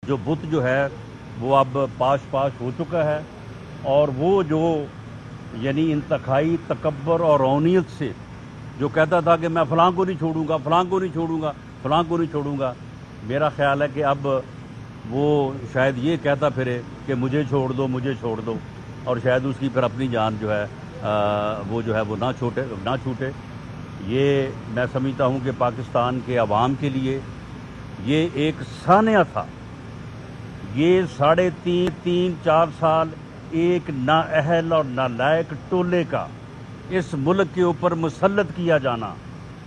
جو بت جو ہے وہ اب پاش ہو چکا ہے، اور وہ جو یعنی انتہائی تکبر اور رونیت سے جو کہتا تھا کہ میں فلاں کو نہیں چھوڑوں گا، فلاں کو نہیں چھوڑوں گا، فلاں کو نہیں چھوڑوں گا، میرا خیال ہے کہ اب وہ شاید یہ کہتا پھرے کہ مجھے چھوڑ دو، مجھے چھوڑ دو، اور شاید اس کی پھر اپنی جان جو ہے وہ نہ چھوٹے۔ یہ میں سمجھتا ہوں کہ پاکستان کے عوام کے لیے یہ ایک سانحہ تھا۔ یہ 3.5-4 سال ایک نااہل اور نالائق ٹولے کا اس ملک کے اوپر مسلط کیا جانا،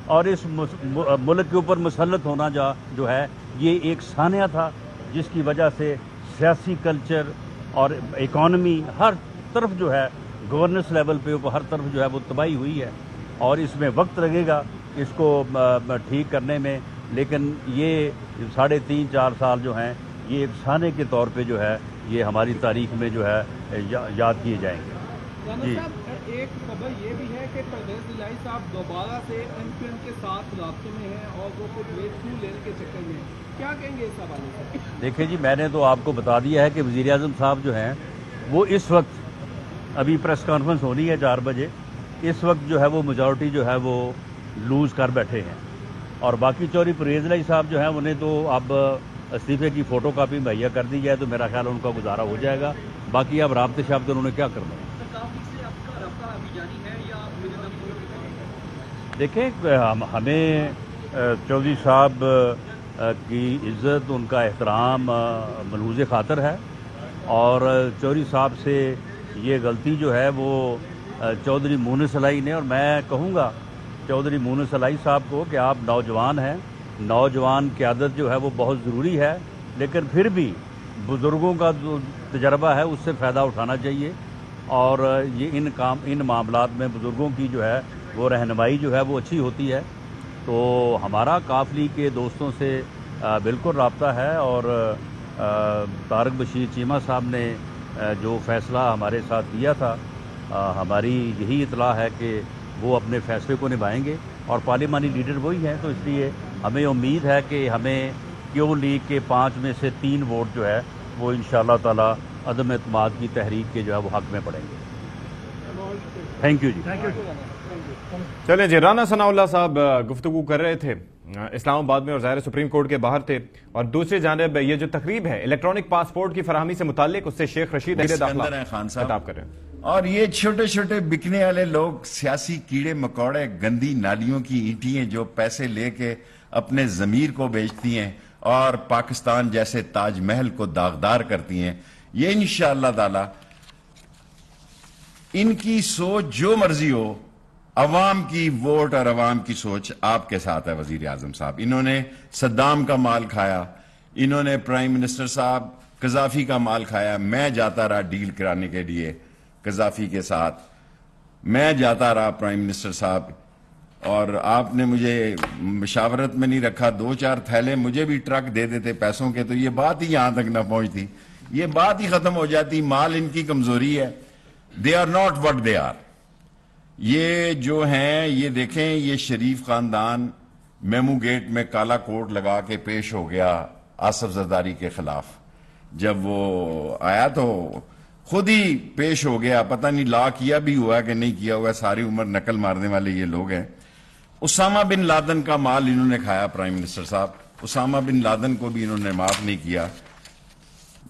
اور اس ملک کے اوپر مسلط ہونا جو ہے یہ ایک سانحہ تھا، جس کی وجہ سے سیاسی کلچر اور اکانومی ہر طرف جو ہے گورننس لیول پہ ہر طرف جو ہے وہ تباہی ہوئی ہے، اور اس میں وقت لگے گا اس کو ٹھیک کرنے میں، لیکن یہ 3.5-4 سال جو ہیں یہ ایک سانحے کے طور پہ جو ہے یہ ہماری تاریخ میں جو ہے یاد کیے جائیں گے۔ جی ایک خبر یہ بھی ہے کہ پرویز الہی صاحب دوبارہ سے ایم کیو ایم کے ساتھ رابطے میں ہیں اور وہ کچھ ویٹ 2 لینے کے چکر میں ہیں، کیا کہیں گے اس حوالے سے؟ دیکھیں جی، میں نے تو آپ کو بتا دیا ہے کہ وزیر اعظم صاحب جو ہیں وہ اس وقت ابھی پریس کانفرنس ہونی ہے 4 بجے، اس وقت جو ہے وہ میجورٹی جو ہے وہ لوز کر بیٹھے ہیں، اور باقی چوری پرویز الہی صاحب جو ہیں انہیں تو اب استعفے کی فوٹو کاپی مہیا کر دی جائے تو میرا خیال ان کا گزارا ہو جائے گا، باقی اب رابطے شابطے انہوں نے کیا کرنا ہے۔ دیکھیں، ہمیں چودھری صاحب کی عزت، ان کا احترام ملحوظ خاطر ہے، اور چودھری صاحب سے یہ غلطی جو ہے وہ چودھری مونس الہی نے، اور میں کہوں گا چودھری مونس الہی صاحب کو کہ آپ نوجوان ہیں، نوجوان قیادت جو ہے وہ بہت ضروری ہے، لیکن پھر بھی بزرگوں کا جو تجربہ ہے اس سے فائدہ اٹھانا چاہیے، اور یہ ان معاملات میں بزرگوں کی جو ہے وہ رہنمائی جو ہے وہ اچھی ہوتی ہے۔ تو ہمارا قافلی کے دوستوں سے بالکل رابطہ ہے، اور طارق بشیر چیمہ صاحب نے جو فیصلہ ہمارے ساتھ دیا تھا، ہماری یہی اطلاع ہے کہ وہ اپنے فیصلے کو نبھائیں گے، اور پارلیمانی لیڈر وہی ہیں، تو اس لیے ہمیں امید ہے کہ ہمیں کیو لیگ کے 5 میں سے 3 ووٹ جو ہے وہ انشاءاللہ تعالی عدم اعتماد کی تحریک کے جو ہے وہ حق میں پڑیں گے۔ تھینک یو جی۔ چلیں جی، رانا ثناء اللہ صاحب گفتگو کر رہے تھے اسلام آباد میں، اور ظاہر سپریم کورٹ کے باہر تھے، اور دوسری جانب یہ جو تقریب ہے الیکٹرانک پاسپورٹ کی فراہمی سے متعلق، اس سے شیخ رشید خطاب کر رہے ہیں۔ اور یہ چھوٹے چھوٹے بکنے والے لوگ، سیاسی کیڑے مکوڑے، گندی نالیوں کی اینٹیں جو پیسے لے کے اپنے ضمیر کو بیچتی ہیں اور پاکستان جیسے تاج محل کو داغدار کرتی ہیں، یہ انشاءاللہ تعالی ان کی سوچ جو مرضی ہو، عوام کی ووٹ اور عوام کی سوچ آپ کے ساتھ ہے۔ وزیر اعظم صاحب، انہوں نے صدام کا مال کھایا، انہوں نے پرائم منسٹر صاحب قذافی کا مال کھایا، میں جاتا رہا ڈیل کرانے کے لیے قذافی کے ساتھ، میں جاتا رہا پرائم منسٹر صاحب، اور آپ نے مجھے مشاورت میں نہیں رکھا، 2-4 تھیلے مجھے بھی ٹرک دے دیتے پیسوں کے، تو یہ بات ہی یہاں تک نہ پہنچتی، یہ بات ہی ختم ہو جاتی۔ مال ان کی کمزوری ہے، they are not what they are۔ یہ جو ہیں، یہ دیکھیں، یہ شریف خاندان میمو گیٹ میں کالا کوٹ لگا کے پیش ہو گیا آصف زرداری کے خلاف، جب وہ آیا تو خود ہی پیش ہو گیا، پتہ نہیں لا کیا بھی ہوا کہ نہیں کیا ہوا، ساری عمر نقل مارنے والے یہ لوگ ہیں۔ اسامہ بن لادن کا مال انہوں نے کھایا پرائم منسٹر صاحب، اسامہ بن لادن کو بھی انہوں نے معاف نہیں کیا۔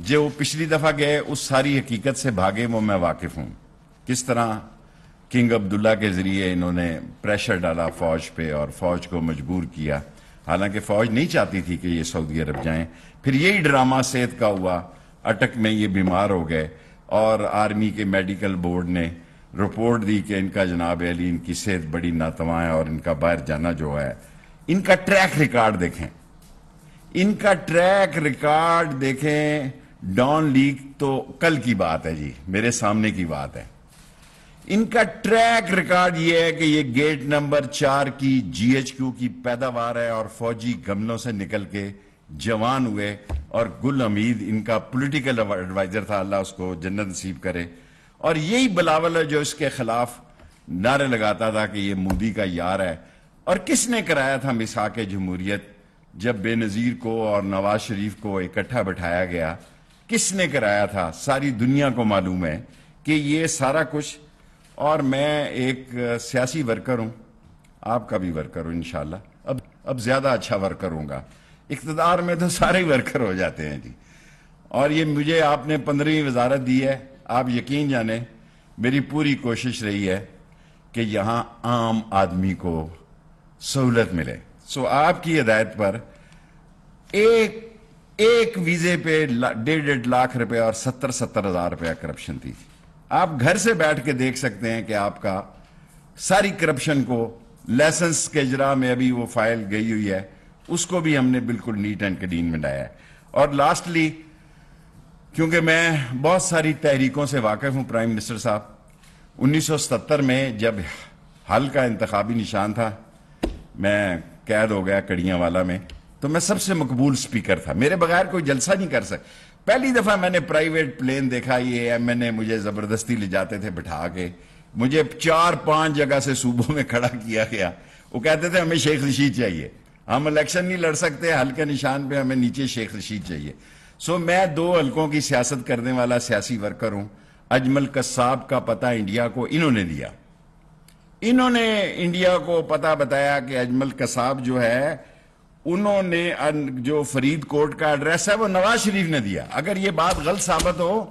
جو پچھلی دفعہ گئے اس ساری حقیقت سے بھاگے، وہ میں واقف ہوں، کس طرح کنگ عبداللہ کے ذریعے انہوں نے پریشر ڈالا فوج پہ اور فوج کو مجبور کیا، حالانکہ فوج نہیں چاہتی تھی کہ یہ سعودی عرب جائیں۔ پھر یہی ڈرامہ صحت کا ہوا، اٹک میں یہ بیمار ہو گئے، اور آرمی کے میڈیکل بورڈ نے رپورٹ دی کہ ان کا جناب علی ان کی صحت بڑی ناتواں ہے، اور ان کا باہر جانا جو ہے، ان کا ٹریک ریکارڈ دیکھیں، ان کا ٹریک ریکارڈ دیکھیں۔ ڈان لیگ تو کل کی بات ہے جی، میرے سامنے کی بات ہے، ان کا ٹریک ریکارڈ یہ ہے کہ یہ گیٹ نمبر 4 کی جی ایچ کیو کی پیداوار ہے، اور فوجی گملوں سے نکل کے جوان ہوئے، اور گل حمید ان کا پولیٹیکل ایڈوائزر تھا، اللہ اس کو جنت نصیب کرے، اور یہی بلاول ہے جو اس کے خلاف نعرے لگاتا تھا کہ یہ مودی کا یار ہے۔ اور کس نے کرایا تھا میثاق جمہوریت؟ جب بے نظیر کو اور نواز شریف کو اکٹھا بٹھایا گیا، کس نے کرایا تھا، ساری دنیا کو معلوم ہے کہ یہ سارا کچھ. اور میں ایک سیاسی ورکر ہوں، آپ کا بھی ورکر ہوں انشاءاللہ، اب زیادہ اچھا ورکر ہوں گا. اقتدار میں تو سارے ورکر ہو جاتے ہیں جی. اور یہ مجھے آپ نے 15ویں وزارت دی ہے. آپ یقین جانیں میری پوری کوشش رہی ہے کہ یہاں عام آدمی کو سہولت ملے. سو آپ کی ہدایت پر ایک ویزے پہ 1.5 لاکھ روپے اور 70 ہزار روپیہ کرپشن تھی. آپ گھر سے بیٹھ کے دیکھ سکتے ہیں کہ آپ کا ساری کرپشن کو، لائسنس کے اجرا میں ابھی وہ فائل گئی ہوئی ہے، اس کو بھی ہم نے بالکل نیٹ اینڈ کلین بنایا ہے. اور لاسٹلی، کیونکہ میں بہت ساری تحریکوں سے واقف ہوں پرائم منسٹر صاحب، 1977 میں جب حل کا انتخابی نشان تھا، میں قید ہو گیا کڑیاں والا میں، تو میں سب سے مقبول سپیکر تھا، میرے بغیر کوئی جلسہ نہیں کر سکتا. پہلی دفعہ میں نے پرائیویٹ پلین دیکھا، یہ ایم این اے مجھے زبردستی لے جاتے تھے بٹھا کے، مجھے 4-5 جگہ سے صوبوں میں کھڑا کیا گیا. وہ کہتے تھے ہمیں شیخ رشید چاہیے، ہم الیکشن نہیں لڑ سکتے، حل کے نشان پہ ہمیں نیچے شیخ رشید چاہیے. سو میں 2 حلقوں کی سیاست کرنے والا سیاسی ورکر ہوں. اجمل قصاب کا پتہ انڈیا کو انہوں نے دیا، انہوں نے انڈیا کو پتہ بتایا کہ اجمل قصاب جو ہے، انہوں نے جو فرید کوٹ کا ایڈریس ہے وہ نواز شریف نے دیا. اگر یہ بات غلط ثابت ہو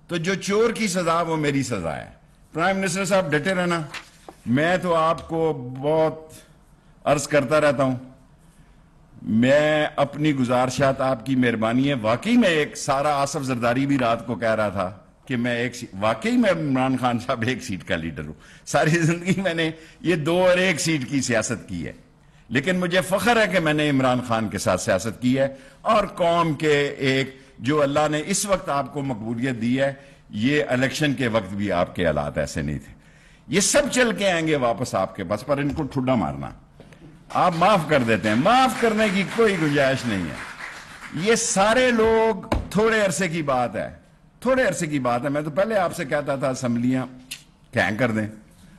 تو جو چور کی سزا وہ میری سزا ہے. پرائم منسٹر صاحب ڈٹے رہنا. میں تو آپ کو بہت عرض کرتا رہتا ہوں، میں اپنی گزارشات آپ کی مہربانی ہے. واقعی میں ایک سارا آصف زرداری بھی رات کو کہہ رہا تھا کہ میں واقعی میں عمران خان صاحب 1 سیٹ کا لیڈر ہوں. ساری زندگی میں نے یہ 2 اور 1 سیٹ کی سیاست کی ہے، لیکن مجھے فخر ہے کہ میں نے عمران خان کے ساتھ سیاست کی ہے. اور قوم کے ایک جو اللہ نے اس وقت آپ کو مقبولیت دی ہے، یہ الیکشن کے وقت بھی آپ کے حالات ایسے نہیں تھے. یہ سب چل کے آئیں گے واپس آپ کے پاس، پر ان کو ٹھڈا مارنا. آپ معاف کر دیتے ہیں، معاف کرنے کی کوئی گنجائش نہیں ہے. یہ سارے لوگ تھوڑے عرصے کی بات ہے، تھوڑے عرصے کی بات ہے. میں تو پہلے آپ سے کہتا تھا اسمبلیاں کہیں کر دیں،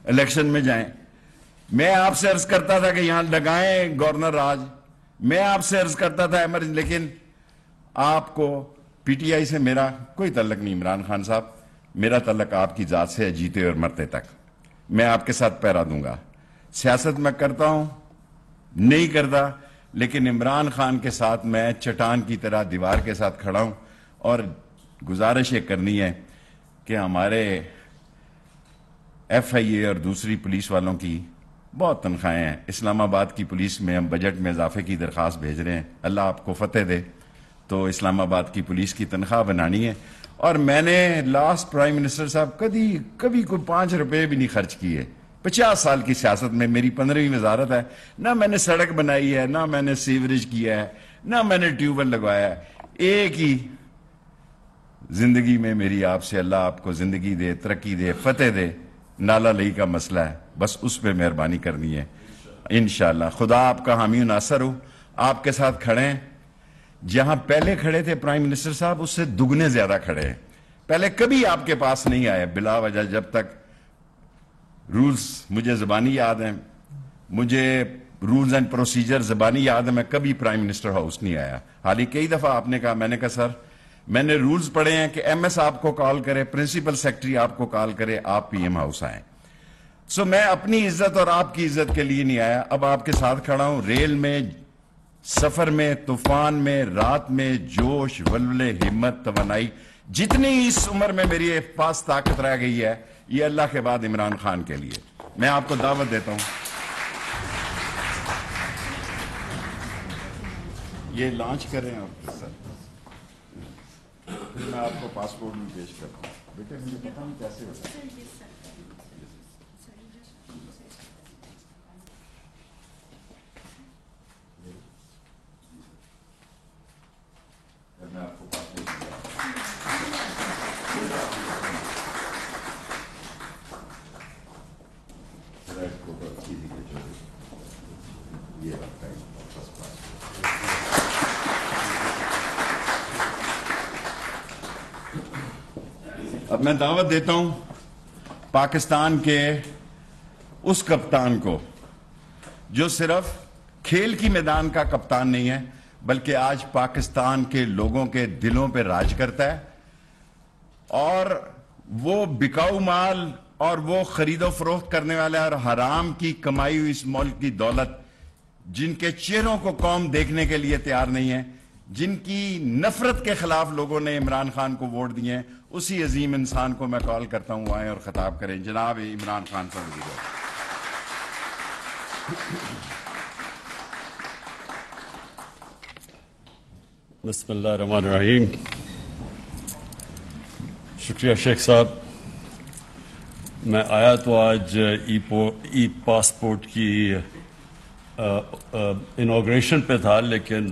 الیکشن میں جائیں. میں آپ سے عرض کرتا تھا کہ یہاں لگائیں گورنر راج، میں آپ سے عرض کرتا تھا ایمرجنسی. لیکن آپ کو پی ٹی آئی سے میرا کوئی تعلق نہیں عمران خان صاحب، میرا تعلق آپ کی ذات سے ہے، جیتے اور مرتے تک. میں آپ کے ساتھ پیرا دوں گا. سیاست میں کرتا ہوں نہیں کرتا، لیکن عمران خان کے ساتھ میں چٹان کی طرح دیوار کے ساتھ کھڑا ہوں. اور گزارش یہ کرنی ہے کہ ہمارے ایف آئی اے اور دوسری پولیس والوں کی بہت تنخواہیں ہیں. اسلام آباد کی پولیس میں ہم بجٹ میں اضافے کی درخواست بھیج رہے ہیں. اللہ آپ کو فتح دے. تو اسلام آباد کی پولیس کی تنخواہ بنانی ہے. اور میں نے لاسٹ پرائم منسٹر صاحب کبھی کوئی 5 روپے بھی نہیں خرچ کیے. 50 سال کی سیاست میں میری 15ویں وزارت ہے. نہ میں نے سڑک بنائی ہے، نہ میں نے سیوریج کیا ہے، نہ میں نے ٹیوب ویل لگوایا ہے. ایک ہی زندگی میں میری آپ سے اللہ آپ کو زندگی دے، ترقی دے، فتح دے. نالا لئی کا مسئلہ ہے، بس اس پہ مہربانی کرنی ہے انشاءاللہ. خدا آپ کا حامی و ناصر ہو. آپ کے ساتھ کھڑے ہیں، جہاں پہلے کھڑے تھے پرائم منسٹر صاحب اس سے دگنے زیادہ کھڑے ہیں. پہلے کبھی آپ کے پاس نہیں آئے بلا وجہ. جب تک رولز مجھے زبانی یاد ہیں، مجھے رولز اینڈ پروسیجر زبانی یاد ہے، میں کبھی پرائم منسٹر ہاؤس نہیں آیا. حالی کئی دفعہ آپ نے کہا، میں نے کہا سر میں نے رولز پڑھے ہیں کہ ایم ایس آپ کو کال کرے، پرنسپل سیکرٹری آپ کو کال کرے، آپ پی ایم ہاؤس آئیں. سو میں اپنی عزت اور آپ کی عزت کے لیے نہیں آیا. اب آپ کے ساتھ کھڑا ہوں. ریل میں، سفر میں، طوفان میں، رات میں، جوش، ولولے، ہمت، توانائی، جتنی اس عمر میں میری پاس طاقت رہ گئی ہے، یہ اللہ کے بعد عمران خان کے لیے. میں آپ کو دعوت دیتا ہوں، یہ لانچ کریں. اور سر میں آپ کو پاسپورٹ بھی پیش کرتا ہوں. بیٹے مجھے پتا نہیں کیسے ہوتا ہے. میں آپ کو پاسپورٹ یہ رکھتا ہے. اب میں دعوت دیتا ہوں پاکستان کے اس کپتان کو جو صرف کھیل کی میدان کا کپتان نہیں ہے، بلکہ آج پاکستان کے لوگوں کے دلوں پہ راج کرتا ہے، اور وہ بکاؤ مال اور وہ خرید و فروخت کرنے والے اور حرام کی کمائی ہوئی اس ملک کی دولت، جن کے چہروں کو قوم دیکھنے کے لیے تیار نہیں ہے، جن کی نفرت کے خلاف لوگوں نے عمران خان کو ووٹ دیے ہیں، اسی عظیم انسان کو میں کال کرتا ہوں آئیں اور خطاب کریں۔ جناب عمران خان صاحب وزیر اعظم۔ بسم اللہ الرحمن الرحیم۔ شکریہ شیخ صاحب۔ میں آیا تو آج ای پاسپورٹ کی انوگریشن پہ تھا، لیکن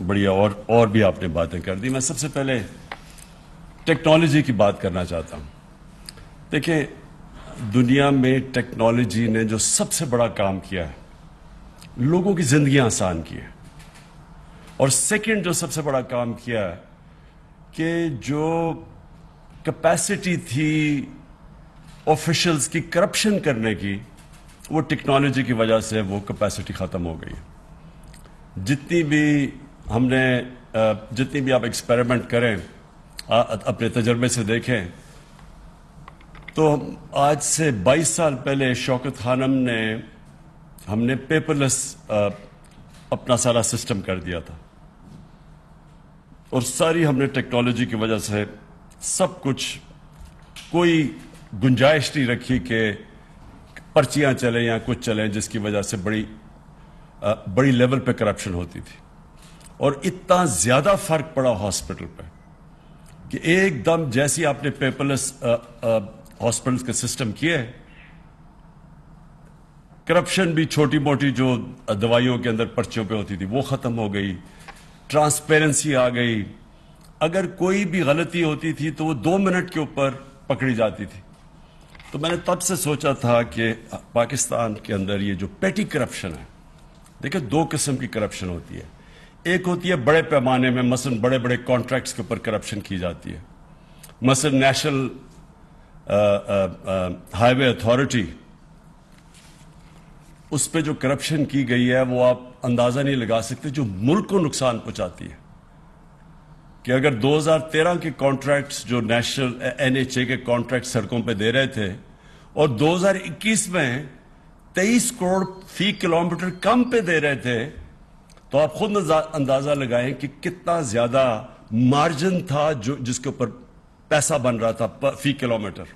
بڑی اور بھی آپ نے باتیں کر دی۔ میں سب سے پہلے ٹیکنالوجی کی بات کرنا چاہتا ہوں۔ دیکھیں، دنیا میں ٹیکنالوجی نے جو سب سے بڑا کام کیا ہے، لوگوں کی زندگیاں آسان کی ہے، اور سیکنڈ جو سب سے بڑا کام کیا ہے کہ جو کیپیسٹی تھی آفیشلز کی کرپشن کرنے کی، وہ ٹیکنالوجی کی وجہ سے وہ کیپیسٹی ختم ہو گئی۔ جتنی بھی آپ ایکسپیریمنٹ کریں، اپنے تجربے سے دیکھیں، تو آج سے 22 سال پہلے شوکت خانم نے ہم نے پیپر لیس اپنا سارا سسٹم کر دیا تھا، اور ساری ہم نے ٹیکنالوجی کی وجہ سے سب کچھ، کوئی گنجائش نہیں رکھی کہ پرچیاں چلیں یا کچھ چلیں جس کی وجہ سے بڑی لیول پہ کرپشن ہوتی تھی۔ اور اتنا زیادہ فرق پڑا ہاسپٹل پہ کہ ایک دم جیسی آپ نے پیپر لیس ہاسپٹل کے سسٹم کیے، کرپشن بھی چھوٹی موٹی جو دوائیوں کے اندر پرچیوں پہ ہوتی تھی وہ ختم ہو گئی، ٹرانسپیرنسی آ گئی۔ اگر کوئی بھی غلطی ہوتی تھی تو وہ 2 منٹ کے اوپر پکڑی جاتی تھی۔ تو میں نے تب سے سوچا تھا کہ پاکستان کے اندر یہ جو پیٹی کرپشن ہے، دیکھیں 2 قسم کی کرپشن ہوتی ہے۔ ایک ہوتی ہے بڑے پیمانے میں، مثلا بڑے بڑے کانٹریکٹس کے اوپر کرپشن کی جاتی ہے، مثلا نیشنل ہائی وے اتھارٹی، اس پہ جو کرپشن کی گئی ہے وہ آپ اندازہ نہیں لگا سکتے، جو ملک کو نقصان پہنچاتی ہے۔ کہ اگر 2013 کے کانٹریکٹس جو نیشنل NHA کے کانٹریکٹ سڑکوں پہ دے رہے تھے، اور 2021 میں 23 کروڑ فی کلومیٹر کم پہ دے رہے تھے، تو آپ خود اندازہ لگائیں کہ کتنا زیادہ مارجن تھا جس کے اوپر پیسہ بن رہا تھا فی کلومیٹر۔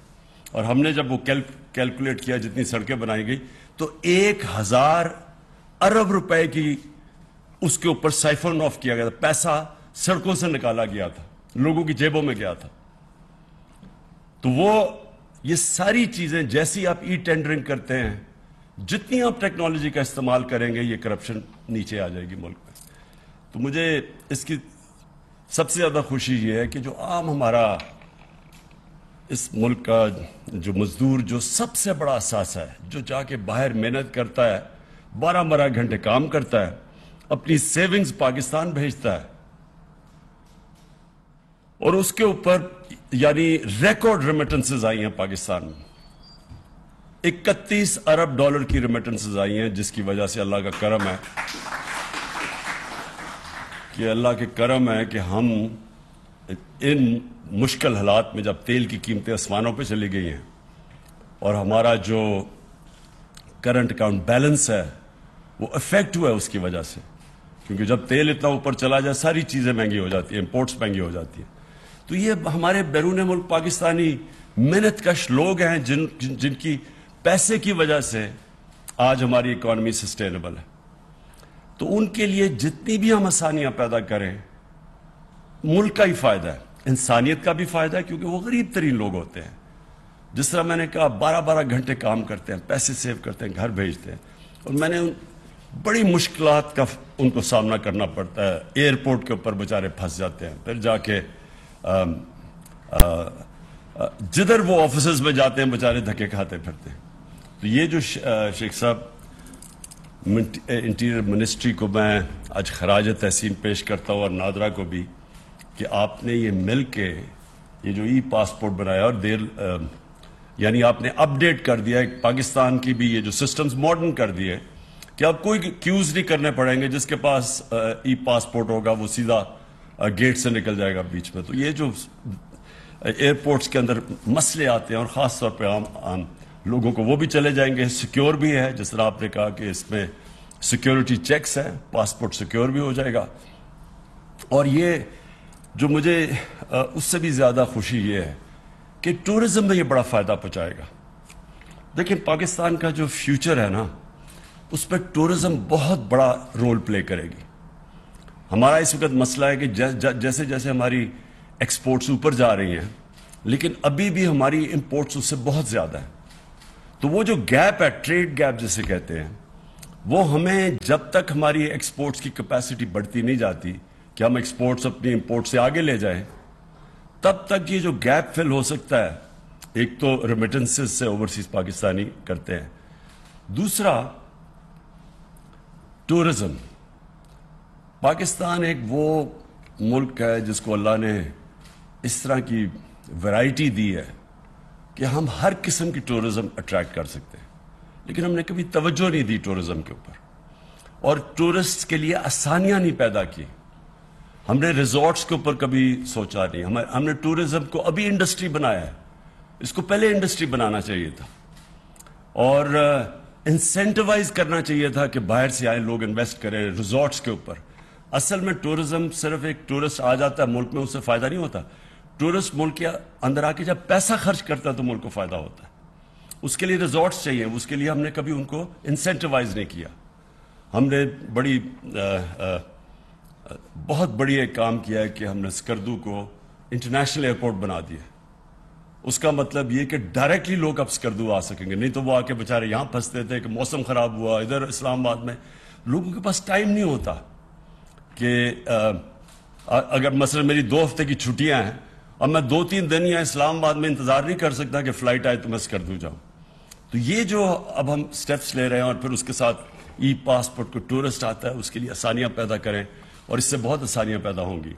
اور ہم نے جب وہ کیلکولیٹ کیا جتنی سڑکیں بنائی گئی، تو 1000 ارب روپے کی اس کے اوپر سائفن آف کیا گیا تھا، پیسہ سڑکوں سے نکالا گیا تھا، لوگوں کی جیبوں میں گیا تھا۔ تو یہ ساری چیزیں جیسی آپ ای ٹینڈرنگ کرتے ہیں، جتنی آپ ٹیکنالوجی کا استعمال کریں گے، یہ کرپشن نیچے آ جائے گی ملک میں۔ تو مجھے اس کی سب سے زیادہ خوشی یہ ہے کہ جو عام ہمارا اس ملک کا جو مزدور، جو سب سے بڑا اثاثہ ہے، جو جا کے باہر محنت کرتا ہے، 12 گھنٹے کام کرتا ہے، اپنی سیونگز پاکستان بھیجتا ہے، اور اس کے اوپر یعنی ریکارڈ ریمیٹنسز آئی ہیں پاکستان میں، 31 ارب ڈالر کی ریمیٹنسز آئی ہیں، جس کی وجہ سے اللہ کا کرم ہے کہ ہم ان مشکل حالات میں، جب تیل کی قیمتیں آسمانوں پہ چلی گئی ہیں اور ہمارا جو کرنٹ اکاؤنٹ بیلنس ہے وہ افیکٹ ہوا ہے اس کی وجہ سے، کیونکہ جب تیل اتنا اوپر چلا جائے ساری چیزیں مہنگی ہو جاتی ہیں، امپورٹس مہنگی ہو جاتی ہیں۔ تو یہ ہمارے بیرون ملک پاکستانی محنت کش لوگ ہیں جن کی پیسے کی وجہ سے آج ہماری اکانومی سسٹینیبل ہے۔ تو ان کے لیے جتنی بھی ہم آسانیاں پیدا کریں، ملک کا ہی فائدہ ہے، انسانیت کا بھی فائدہ ہے، کیونکہ وہ غریب ترین لوگ ہوتے ہیں۔ جس طرح میں نے کہا 12 گھنٹے کام کرتے ہیں، پیسے سیو کرتے ہیں، گھر بھیجتے ہیں، اور میں نے بڑی مشکلات کا ان کو سامنا کرنا پڑتا ہے، ایئرپورٹ کے اوپر بیچارے پھنس جاتے ہیں، پھر جا کے جدھر وہ آفیسز میں جاتے ہیں بیچارے دھکے کھاتے پھرتے ہیں۔ تو یہ جو شیخ صاحب انٹیریئر منسٹری کو میں آج خراج تحسین پیش کرتا ہوں، اور نادرا کو بھی، کہ آپ نے یہ مل کے یہ جو ای پاسپورٹ بنایا، اور یعنی آپ نے اپ ڈیٹ کر دیا ہے پاکستان کی بھی، یہ جو سسٹمز ماڈرن کر دیے کہ اب کوئی کیوز نہیں کرنے پڑیں گے. جس کے پاس ای پاسپورٹ ہوگا وہ سیدھا گیٹ سے نکل جائے گا بیچ میں. تو یہ جو ایئرپورٹس کے اندر مسئلے آتے ہیں اور خاص طور پہ عام لوگوں کو، وہ بھی چلے جائیں گے. سیکیور بھی ہے، جس طرح آپ نے کہا کہ اس میں سیکیورٹی چیکس ہیں، پاسپورٹ سیکیور بھی ہو جائے گا. اور یہ جو مجھے اس سے بھی زیادہ خوشی یہ ہے کہ ٹورزم میں یہ بڑا فائدہ پہنچائے گا. دیکھیں پاکستان کا جو فیوچر ہے نا، اس پہ ٹورزم بہت بڑا رول پلے کرے گی. ہمارا اس وقت مسئلہ ہے کہ جیسے جیسے ہماری ایکسپورٹس اوپر جا رہی ہیں، لیکن ابھی بھی ہماری امپورٹس اس سے بہت زیادہ ہیں. تو وہ جو گیپ ہے، ٹریڈ گیپ جسے کہتے ہیں، وہ ہمیں جب تک ہماری ایکسپورٹس کی کیپیسٹی بڑھتی نہیں جاتی کہ ہم ایکسپورٹس اپنی امپورٹ سے آگے لے جائیں، تب تک یہ جو گیپ فل ہو سکتا ہے. ایک تو ریمیٹنسز سے اوورسیز پاکستانی کرتے ہیں، دوسرا ٹورزم. پاکستان ایک وہ ملک ہے جس کو اللہ نے اس طرح کی ویرائٹی دی ہے کہ ہم ہر قسم کی ٹورزم اٹریکٹ کر سکتے ہیں، لیکن ہم نے کبھی توجہ نہیں دی ٹورزم کے اوپر، اور ٹورسٹ کے لیے آسانیاں نہیں پیدا کی. ہم نے ریزورٹس کے اوپر کبھی سوچا نہیں. ہم نے ٹورزم کو ابھی انڈسٹری بنایا ہے، اس کو پہلے انڈسٹری بنانا چاہیے تھا، اور انسینٹیوائز کرنا چاہیے تھا کہ باہر سے آئے لوگ انویسٹ کریں ریزورٹس کے اوپر. اصل میں ٹورزم صرف ایک ٹورسٹ آ جاتا ہے ملک میں، اس سے فائدہ نہیں ہوتا. ٹورسٹ ملک کے اندر آ کے جب پیسہ خرچ کرتا ہے تو ملک کو فائدہ ہوتا ہے. اس کے لیے ریزورٹس چاہیے، اس کے لیے ہم نے کبھی ان کو انسینٹیوائز نہیں کیا. ہم نے بہت بڑی ایک کام کیا ہے کہ ہم نے سکردو کو انٹرنیشنل ایئرپورٹ بنا دیا. اس کا مطلب یہ کہ ڈائریکٹلی لوگ اب سکردو آ سکیں گے، نہیں تو وہ آ کے بیچارے یہاں پھنستے تھے کہ موسم خراب ہوا ادھر اسلام آباد میں. لوگوں کے پاس ٹائم نہیں ہوتا کہ اگر مثلا میری 2 ہفتے کی چھٹیاں ہیں اور میں 2-3 دن یا اسلام آباد میں انتظار نہیں کر سکتا کہ فلائٹ آئے تو میں سکردو جاؤں. تو یہ جو اب ہم سٹیپس لے رہے ہیں، اور پھر اس کے ساتھ ای پاسپورٹ کو ٹورسٹ آتا ہے اس کے لیے آسانیاں پیدا کریں، اور اس سے بہت آسانیاں پیدا ہوں گی.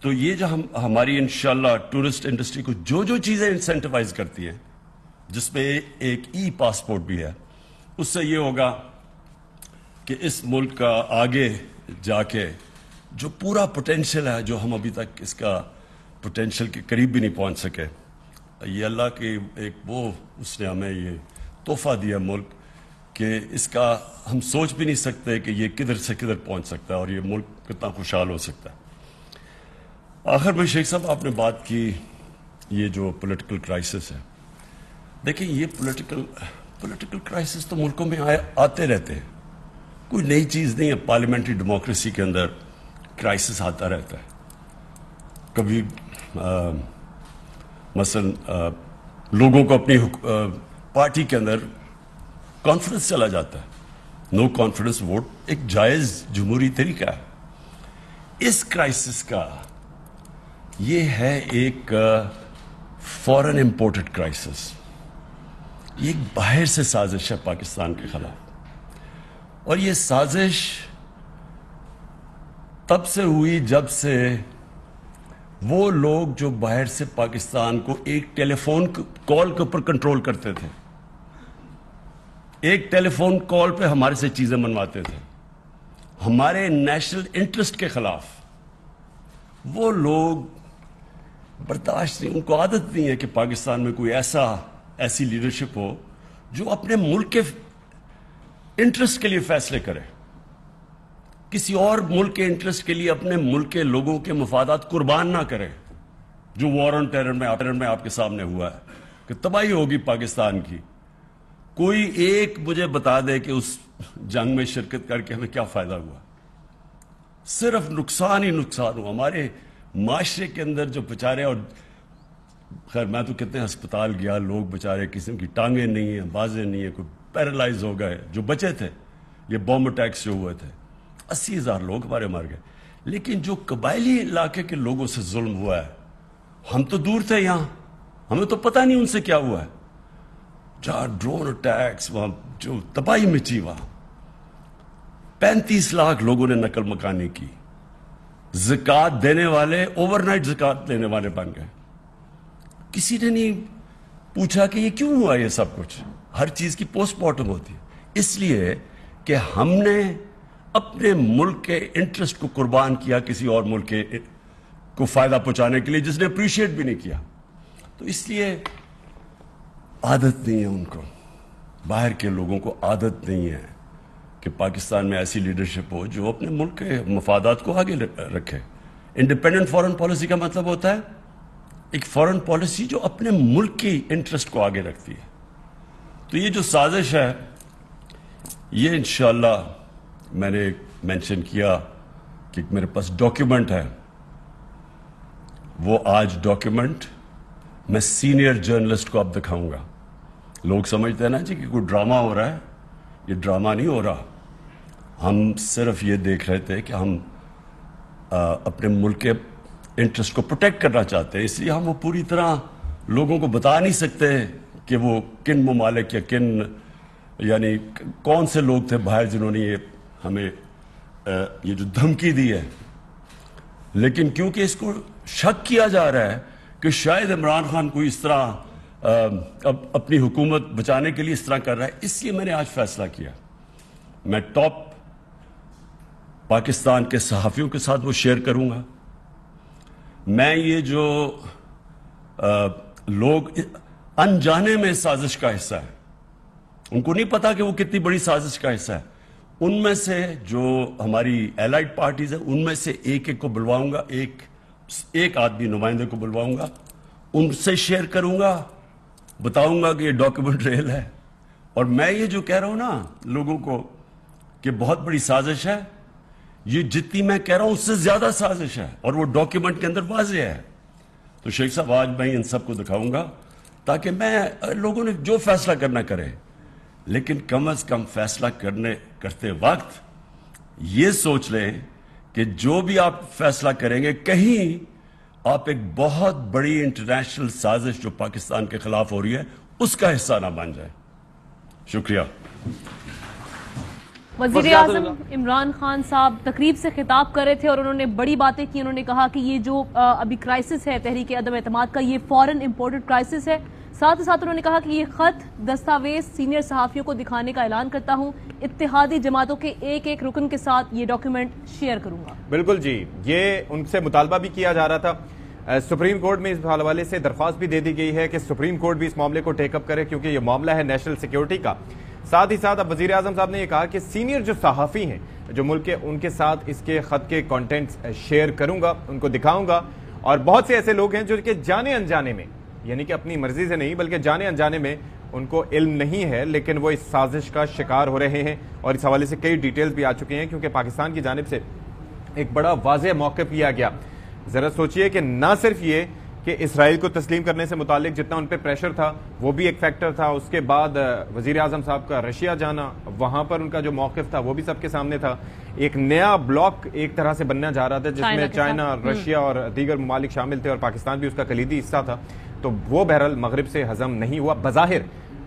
تو یہ جو ہماری انشاءاللہ ٹورسٹ انڈسٹری کو جو چیزیں انسینٹیوائز کرتی ہیں، جس میں ایک ای پاسپورٹ بھی ہے، اس سے یہ ہوگا کہ اس ملک کا آگے جا کے جو پورا پوٹینشیل ہے، جو ہم ابھی تک اس کا پوٹینشیل کے قریب بھی نہیں پہنچ سکے، یہ اللہ کی ایک وہ اس نے ہمیں یہ تحفہ دیا ملک کہ اس کا ہم سوچ بھی نہیں سکتے کہ یہ کدھر سے کدھر پہنچ سکتا ہے اور یہ ملک کتنا خوشحال ہو سکتا ہے. آخر میں شیخ صاحب آپ نے بات کی یہ جو پولیٹیکل کرائسس ہے. دیکھیں یہ پولیٹیکل کرائسس تو ملکوں میں آتے رہتے ہیں، کوئی نئی چیز نہیں ہے. پارلیمنٹری ڈیموکریسی کے اندر کرائسس آتا رہتا ہے. کبھی مثلا لوگوں کو اپنی پارٹی کے اندر کانفیڈنس چلا جاتا ہے. نو کانفیڈنس ووٹ ایک جائز جمہوری طریقہ ہے. اس کرائسس کا یہ ہے ایک فورن امپورٹڈ کرائسس. یہ ایک باہر سے سازش ہے پاکستان کے خلاف، اور یہ سازش تب سے ہوئی جب سے وہ لوگ جو باہر سے پاکستان کو ایک ٹیلی فون کال کے اوپر کنٹرول کرتے تھے، ایک ٹیلی فون کال پہ ہمارے سے چیزیں منواتے تھے ہمارے نیشنل انٹرسٹ کے خلاف، وہ لوگ برداشت نہیں، ان کو عادت نہیں ہے کہ پاکستان میں کوئی ایسی لیڈرشپ ہو جو اپنے ملک کے انٹرسٹ کے لیے فیصلے کرے، کسی اور ملک کے انٹرسٹ کے لیے اپنے ملک کے لوگوں کے مفادات قربان نہ کرے. جو وار آن ٹیرر میں آپ کے سامنے ہوا ہے کہ تباہی ہوگی پاکستان کی. کوئی ایک مجھے بتا دے کہ اس جنگ میں شرکت کر کے ہمیں کیا فائدہ ہوا؟ صرف نقصان ہی نقصان ہوا ہمارے معاشرے کے اندر. جو بیچارے، اور خیر میں تو کتنے ہسپتال گیا، لوگ بیچارے قسم کی ٹانگیں نہیں ہیں، بازیں نہیں ہیں، کوئی پیرالائز ہو گئے جو بچے تھے. یہ بومب اٹیکس جو ہوئے تھے 80,000 لوگ ہمارے مر گئے. لیکن جو قبائلی علاقے کے لوگوں سے ظلم ہوا ہے، ہم تو دور تھے یہاں، ہمیں تو پتہ نہیں ان سے کیا ہوا ہے. جہاں ڈرون اٹیکس، وہاں جو تباہی مچی، وہاں 35 لاکھ لوگوں نے نقل مکانی کی. زکوٰۃ دینے والے اوور نائٹ زکوٰۃ دینے والے بن گئے. کسی نے نہیں پوچھا کہ یہ کیوں ہوا یہ سب کچھ. ہر چیز کی پوسٹ مارٹم ہوتی ہے. اس لیے کہ ہم نے اپنے ملک کے انٹرسٹ کو قربان کیا کسی اور ملک کے کو فائدہ پہنچانے کے لیے جس نے اپریشیٹ بھی نہیں کیا. تو اس لیے عادت نہیں ہے ان کو, باہر کے لوگوں کو عادت نہیں ہے کہ پاکستان میں ایسی لیڈرشپ ہو جو اپنے ملک کے مفادات کو آگے رکھے. انڈیپینڈنٹ فارن پالیسی کا مطلب ہوتا ہے ایک فارن پالیسی جو اپنے ملک کی انٹرسٹ کو آگے رکھتی ہے. تو یہ جو سازش ہے یہ انشاءاللہ میں نے مینشن کیا کہ میرے پاس ڈاکیومنٹ ہے, وہ آج ڈاکیومنٹ میں سینئر جرنلسٹ کو اب دکھاؤں گا. لوگ سمجھتے ہیں نا جی کہ کوئی ڈرامہ ہو رہا ہے, یہ ڈرامہ نہیں ہو رہا. ہم صرف یہ دیکھ رہے تھے کہ ہم اپنے ملک کے انٹرسٹ کو پروٹیکٹ کرنا چاہتے ہیں, اس لیے ہم وہ پوری طرح لوگوں کو بتا نہیں سکتے کہ وہ کن ممالک یا کن یعنی کون سے لوگ تھے باہر جنہوں نے یہ ہمیں یہ جو دھمکی دی ہے. لیکن کیونکہ اس کو شک کیا جا رہا ہے کہ شاید عمران خان کوئی اس طرح اپنی حکومت بچانے کے لیے اس طرح کر رہا ہے, اس لیے میں نے آج فیصلہ کیا میں ٹاپ پاکستان کے صحافیوں کے ساتھ وہ شیئر کروں گا. میں یہ جو لوگ انجانے میں سازش کا حصہ ہے, ان کو نہیں پتا کہ وہ کتنی بڑی سازش کا حصہ ہے, ان میں سے جو ہماری ایلائڈ پارٹیز ہیں ان میں سے ایک ایک کو بلواؤں گا, ایک آدمی نمائندے کو بلواؤں گا, ان سے شیئر کروں گا, بتاؤں گا کہ یہ ڈاکیومنٹ ریل ہے. اور میں یہ جو کہہ رہا ہوں نا لوگوں کو کہ بہت بڑی سازش ہے, یہ جتنی میں کہہ رہا ہوں اس سے زیادہ سازش ہے اور وہ ڈاکیومنٹ کے اندر واضح ہے. تو شیخ صاحب آج میں ان سب کو دکھاؤں گا تاکہ میں لوگوں نے جو فیصلہ کرنا کرے, لیکن کم از کم فیصلہ کرتے وقت یہ سوچ لیں کہ جو بھی آپ فیصلہ کریں گے کہیں آپ ایک بہت بڑی انٹرنیشنل سازش جو پاکستان کے خلاف ہو رہی ہے اس کا حصہ نہ بن جائے. شکریہ. وزیر اعظم عمران خان صاحب تقریب سے خطاب کر رہے تھے اور انہوں نے بڑی باتیں کی. انہوں نے کہا کہ یہ جو ابھی کرائسس ہے تحریک عدم اعتماد کا, یہ فورن امپورٹڈ کرائسس ہے. ساتھ ہی ساتھ انہوں نے کہا کہ یہ خط دستاویز سینئر صحافیوں کو دکھانے کا اعلان کرتا ہوں, اتحادی جماعتوں کے ایک ایک رکن کے ساتھ یہ ڈاکیومنٹ شیئر کروں گا. بالکل جی, یہ ان سے مطالبہ بھی کیا جا رہا تھا. سپریم کورٹ میں اس حوالے سے درخواست بھی دے دی گئی ہے کہ سپریم کورٹ بھی اس معاملے کو ٹیک اپ کرے کیونکہ یہ معاملہ ہے نیشنل سیکیورٹی کا. ساتھ ہی ساتھ اب وزیر اعظم صاحب نے یہ کہا کہ سینئر جو صحافی ہیں جو ملک کے, ان کے ساتھ اس کے خط کے کانٹینٹس شیئر کروں گا, ان کو دکھاؤں گا. اور بہت سے ایسے لوگ ہیں جو کہ جانے انجانے میں, یعنی کہ اپنی مرضی سے نہیں بلکہ جانے انجانے میں ان کو علم نہیں ہے لیکن وہ اس سازش کا شکار ہو رہے ہیں. اور اس حوالے سے کئی ڈیٹیلز بھی آ چکے ہیں کیونکہ پاکستان کی جانب سے ایک بڑا واضح موقف لیا گیا. ذرا سوچئے کہ نہ صرف یہ کہ اسرائیل کو تسلیم کرنے سے متعلق جتنا ان پہ پریشر تھا وہ بھی ایک فیکٹر تھا, اس کے بعد وزیر اعظم صاحب کا رشیا جانا, وہاں پر ان کا جو موقف تھا وہ بھی سب کے سامنے تھا. ایک نیا بلاک ایک طرح سے بننا جا رہا تھا جس میں چائنا, رشیا اور دیگر ممالک شامل تھے اور پاکستان بھی اس کا کلیدی حصہ تھا. تو وہ بہرحال مغرب سے ہضم نہیں ہوا بظاہر,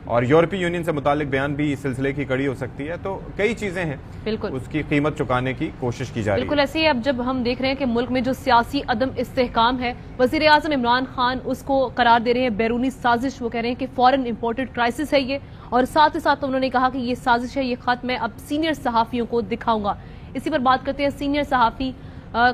اور یورپی یونین سے متعلق بیان بھی اس سلسلے کی کڑی ہو سکتی ہے. تو کئی چیزیں ہیں, بالکل اس کی قیمت چکانے کی کوشش کی جا رہی ہے. بالکل ایسے ہی اب جب ہم دیکھ رہے ہیں کہ ملک میں جو سیاسی عدم استحکام ہے, وزیر اعظم عمران خان اس کو قرار دے رہے ہیں بیرونی سازش. وہ کہہ رہے ہیں کہ فورن امپورٹڈ کرائسس ہے یہ, اور ساتھ ہی ساتھ انہوں نے کہا کہ یہ سازش ہے, یہ خط میں اب سینئر صحافیوں کو دکھاؤں گا. اسی پر بات کرتے ہیں. سینئر صحافی